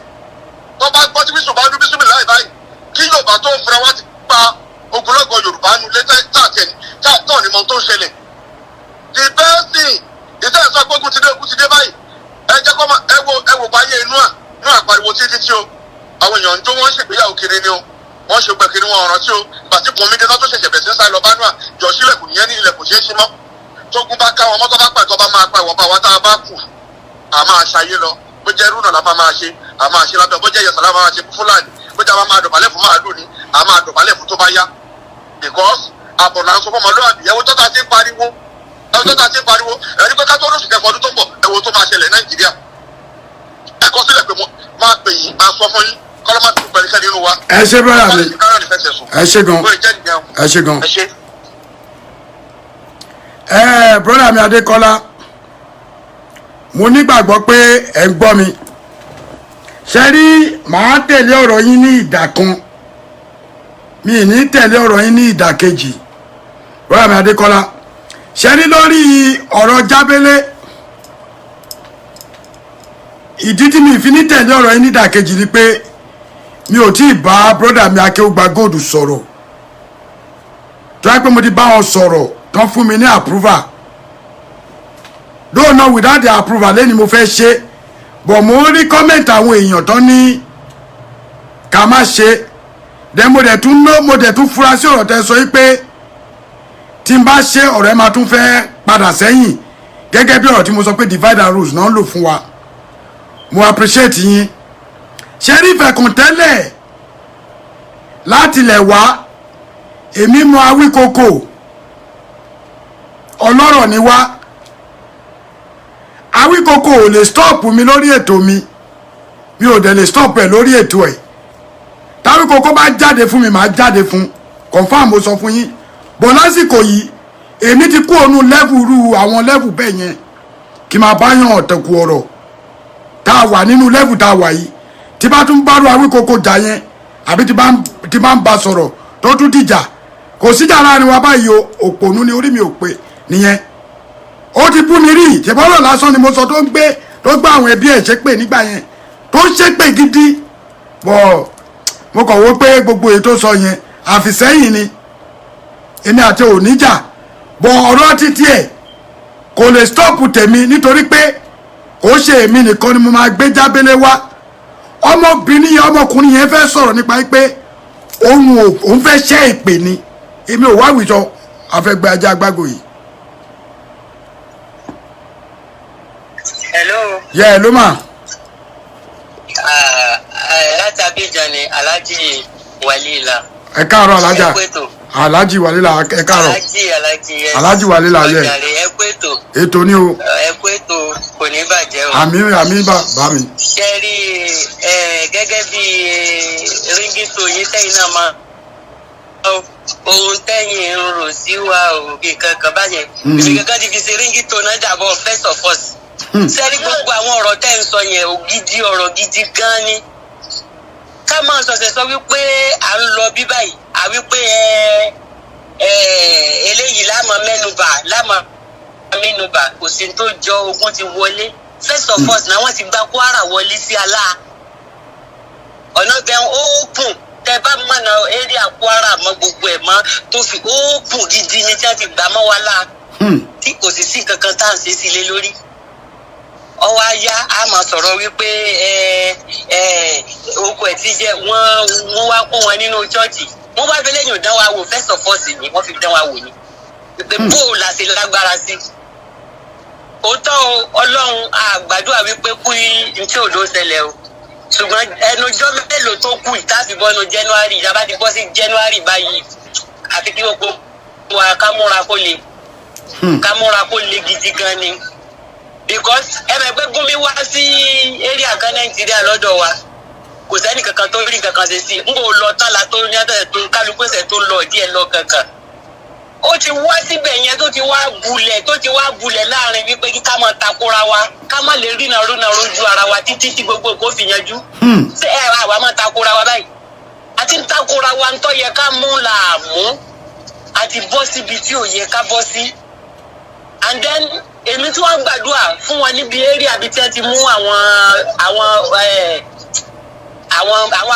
tó bá gbọ́ tí bísú bá dún bísúmì láì báyìí kí Yorùbá tó ń fura wá ti pa ogunlọ́gọ̀ Yorùbá nu létẹ́ táàtì ẹni táà ní mọ tó ń ṣẹlẹ̀ the best thing ìtẹ́ ìsọ pé ogun ti dé báyìí ẹ jẹ́ kọ́ ẹ wò báyé inú àpariwo títí tí o àwọn èèyàn ń jó wọ́n ṣègbéyàwó kiri ni o wọ́n ṣe gbẹ̀kiri wọn ọ̀ràn tí o bàtí kùn mí dé náà tó ṣẹ̀ṣẹ̀ bẹ̀ sí sáì lọ bá nù à jọ sílẹ̀kùn yẹn ní ilẹ̀kùn ṣe é ṣí mọ́ tógun bá ká wọn mọ́tò bá pàtó bá máa pa ìwọ̀nba wa tá a bá kù a máa ṣayé lọ bó jẹ́ rúnà la máa ṣe a máa ṣe lábẹ́ bó jẹ́ yẹsàn la máa ṣe fún Fúlàní bó jẹ́ a máa dọ̀bálẹ̀ fún màálù ni a máa dọ̀bálẹ̀ fún tó bá yá because àbọ̀ là ń sọ fọmọlúwàbí ẹ̀wọ̀n tó ta ti ń pariwo ẹni pé ká tó lóṣù kẹfọ́ ọdún tó ń bọ̀ ẹ̀wọ̀n tó máa ṣẹlẹ̀ Nàìjíríà ẹ̀kọ́ sílẹ̀ pé máa pè yín a sọ fún yín kọ́lọ́mà tó pẹ̀lú kẹ́ni inú wa. ẹ ṣe brọ́dà mi ẹ ṣe gan ẹ ṣe gan. Brọ́dà mi Adékọ́lá mo nígbàgbọ́ pé ẹ ń gbọ́ mi ṣe rí màá tẹ̀lé ọ̀rọ̀ yín ní ìdà kan mi ì ní tẹ̀lé ọ̀rọ̀ yín ní ìdà kejì brọ́dà mi Adékọ́lá ṣe rí lórí ọ̀rọ̀ Jábélé ìdí tí mi fi ní tẹ̀lé ọ̀rọ̀ yín ní ìdà kejì ni pé mi ò tí ì bá brọ́dà mi Akéwùgbà Gold sọ̀rọ̀ tó yẹ pé mo ti bá wọn sọ̀rọ̀ tán fún mi ní approval though not without the approval lẹ́ni mo fẹ́ ṣe but mo rí comment àwọn èèyàn tán ní ká má ṣe then mo dẹ̀ tún fura sí ọ̀rọ̀ tẹ́ sọ yìí pé tí n bá ṣe ọ̀rọ̀ ẹ máa tún fẹ́ padà sẹ́yìn gẹ́gẹ́ bí ọ̀rọ̀ tí mo sọ pé divide and rules náà ń lò fún wa mo appreciate yín ṣe rí ìfẹ̀kùntẹ́lẹ̀ láti lẹ̀ wá èmi mọ Awíkòkò ọlọ́rọ̀ ni wá Awíkòkò ò lè stop mi lórí ètò mi ò dẹ̀ lè stop ẹ̀ lórí ètò ẹ̀ t'Awíkòkò bá jáde fún mi màá jáde fún confam mo sọ fún yín bọ̀ lásìkò yìí èmi ti kú ònú lẹ́vù àwọn lẹ́vù bẹ́ẹ̀ yẹn kí máa bá yàn ọ̀tẹ̀kù ọ̀rọ̀ tá a wà nínú lẹ́vù tá a wà yìí tí bá tún bá ru Awíkòkò jà yẹn àbí tí bá ń ba sọ̀rọ̀ tó tún dìjà kò síjà láàrin wa báyìí òpònú ni orí mi ò pé nìyẹn ó ti bú mi rí ìṣèbọ́rọ̀ lásán ni mo sọ tó gbá àwọn ẹbí ẹ̀ ṣépè nígbà yẹn tó ṣépè gidi bọ̀ mo kàn wó pé gbogbo èyí tó sọ yẹn àfìsẹ́yìn ni èmi àti oníjà bọ̀ ọ̀rọ̀ títí ẹ̀ kò lè stop tèmi nítorí pé kò ṣe èmi nìkan ni mo máa gbé Jábélé wá ọmọkùnrin yẹn fẹ́ sọ̀rọ̀ nípa pé òun fẹ́ ṣẹ́ ìpè ni èmi ò wá àwùjọ àfẹ́gbẹ́ ajá àgbàgbò yìí. Hello. Yeah, hello ma. Láti Abidjan ni Alhaji Walila. Ẹ káàárọ̀ alájà. Alhaji Walila ẹ káàárọ̀. Alhaji Walila yẹ. Ẹ kú ètò. Ètò ni o. Ẹ kú ètò kò ní bàjẹ́ o. Àmín bá mi. Ṣé rí gẹ́gẹ́ bí ríngìtò yín tẹ́yìn náà máa ohun tẹ́yìn ń rò sí wa òkè kankan báyẹn. Èmi kankan ti fi ṣe ríngìtò náà dàbọ̀ first of all. Sẹ́rí gbogbo àwọn ọ̀rọ̀ tẹ́ ń sọ yẹn ògidì ọ̀rọ̀ gidi gan ni. Ká máa sọ̀sẹ̀ sọ wípé à ń lọ bí báyìí à wípé eléyìí lámà mẹ́nubà kò sí tó jọ ogun ti wọlé. First of all náà wọ́n ti gba Kwara wọlé sí alá. Ọ̀nà bẹ́ẹ̀ ó kùn tẹ bá mọ̀nà area Kwara mọ́ gbogbo ẹ̀ mọ́ tó fi ó kùn gidi ni tí wọ́n ti gbà mọ́ wa lá. Tí kò sì sí kankan tá à ń ṣe sílé lórí. Ọwọ́ ayá a máa sọ̀rọ̀ wípé oko ẹ̀ ti jẹ́ wọ́n wá kó wọn nínú chọ́ọ̀chì wọ́n bá fi lẹ́yìn dán wa wò first of all ni wọ́n fi dán wa wò ni pé bó la ṣe lágbára sí. Òótọ́ Ọlọ́run àgbàdua wípé kú ntí òdo ṣẹlẹ̀ o ṣùgbọ́n ẹnujọ́ mélòó tó kù ìtàfi bọ́nu January ìjàmbá ti bọ́ sí January báyìí àfi kí gbogbo wa ká múra kó le gidi gan ni. Because ẹ̀mẹ̀gbẹ́ Gúnmi wá sí area kan Nàìjíríà lọ́dọ̀ wa kò sẹ́ni kankan tó rí kankan ṣe sí i ń bò lọ tálà tó ní àtẹ̀tẹ̀ tó kálukú ẹsẹ̀ tó lọ díẹ̀ lọ kankan. Ó ti wá síbẹ̀ yẹn tó ti wá bulẹ̀ láàrin wípé kí ká máa takora wa ká má lè rínà rojú ara wa títí tí gbogbo kò fi yanjú. Ṣé àwa máa takora wa báyìí? Àti ń takora wa ń tọ́ yẹ ká mú làámú àti bọ́ síbi tí ò yẹ ká bọ́ sí. And then èmi tí wọ́n gbàdúrà fún wọn níbi area àbí tí wọ́n ti mú àwọn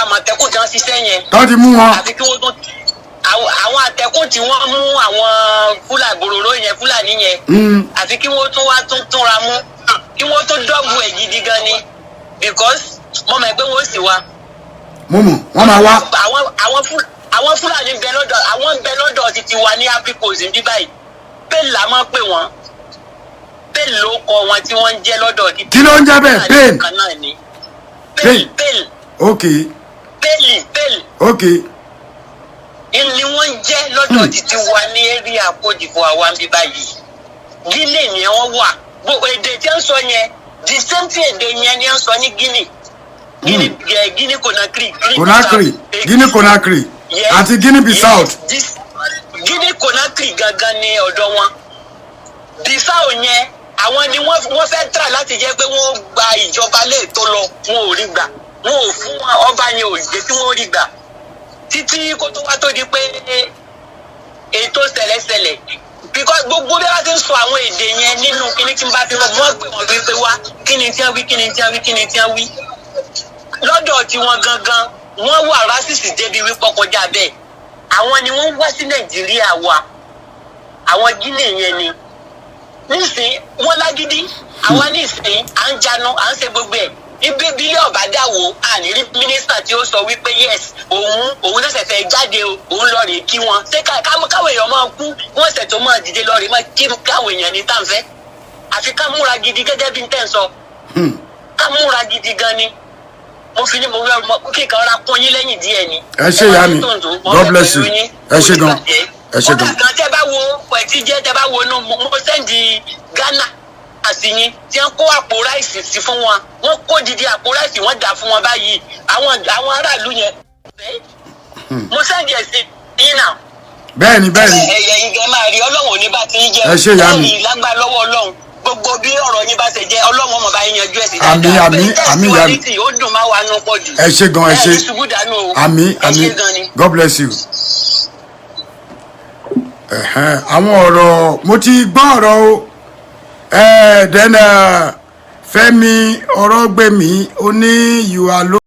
àmọ̀tẹ́kùn tí wọ́n ṣiṣẹ́ yẹn. tó ti mú wọn. àfi kí wọ́n tún àwọn àtẹ̀kùn tí wọ́n mú àwọn Fúlàní yẹn. àfi kí wọ́n tún wá túnra mú kí wọ́n tún dọ́gbù ẹ̀ gidi gan ni because mo mọ̀ pé wọ́n sì wá. mo mọ̀ wọ́n máa wá. àwọn Fúlàní bẹ lọ́dọ̀ títí wa ní Africos ní báyìí bẹ́ẹ̀ la máa pè wọ́n bẹ́ẹ̀ ló kọ wọn tí wọ́n ń jẹ́ lọ́dọ̀ títí. kí ló ń jẹ́ bẹ́ẹ̀ bẹ́ẹ̀ bẹ́ẹ̀ ok bẹ́ẹ̀ ok ni wọ́n ń jẹ́ lọ́dọ̀ títí wa ní area Côte d'Ivoire wa ní báyìí Guinea ni wọ́n wà gbogbo èdè tí wọ́n sọ yẹn the same thing èdè yẹn ni wọ́n sọ ní Guinea Conakry àti Guinea Bissau. Guinea Conakry gangan ni ọ̀dọ̀ wọn Bissau yẹn àwọn ni wọ́n fẹ́ tà láti jẹ́ pé wọ́n gba ìjọba lè tó lọ wọn ò rí gbà wọn ò fún ọba yẹn ò jẹ́ tí wọ́n rí gbà títí kó tó wá tó di pé ètò ṣẹlẹ̀ṣẹlẹ̀ because gbogbo bí wọ́n ti ń sọ àwọn èdè yẹn nínú kíní tí n bá fi wọ́n pè wọ́n wípé wá kíni tí wọ́n wí lọ́dọ̀ tí wọ́n gangan wọ́n wà rásìsì débi wípé kọjá bẹ́ẹ̀ àwọn ni wọ́n wá sí Nàìjíríà wa àwọn Guinea yẹn ni nísìnyí wọ́n lágídí àwa nísìnyí à ń jánu à ń ṣe gbogbo ẹ̀ ibi bílẹ̀ ọ̀bádàwò ànírí mínísítà tí ó sọ wípé yes òun lẹ́sẹ̀ fẹ́ jáde o òun lọ rè kí wọn ṣé káwọn èèyàn máa kú wọ́n ṣẹ̀ tó máa dìde lọ rè máa kí káwọn èèyàn ní tàǹfẹ́ àfi ká múra gidi gẹ́gẹ́ bí n tẹ́ ń sọ ká múra gidi gan ni mo fi ní mo rẹ kíkan ra kún yín lẹ́yìn díẹ̀ ni. ẹ ṣe ìyá mi God bless you ẹ ṣe gan ẹ ṣe gan. ọ̀gá tẹ́ bá wo pẹ̀tí jẹ́ tẹ́ bá wo inú mo sẹ́ndì Ghana àsìyìn tí wọ́n kó àpò ráìsì sí fún wọn wọ́n kó didi àpò ráìsì wọ́n dà fún wọn báyìí àwọn aráàlú yẹn mo sẹ́ndì ẹ̀ sí yín náà. bẹ́ẹ̀ni ẹ̀yẹ ìgẹ̀ máa rí Ọlọ́run ní bá ti ń jẹ́ ẹ ṣe ìyá mi lágbá lọ́wọ́ Ọlọ́run gbogbo bí ọ̀rọ̀ yín bá ṣe jẹ́ Ọlọ́run ọmọ bá yín yanjú ẹ̀ sí dáadáa àmín ìyá mi ó dùn máa wà nù pọ̀ jù ẹ ṣe gan ẹ ṣe àmín God bless you. àwọn ọ̀rọ̀ mo ti gbọ́ ọ̀rọ̀ o then Fẹ́mi Ọ̀rọ̀gbẹ̀mí ó ní you are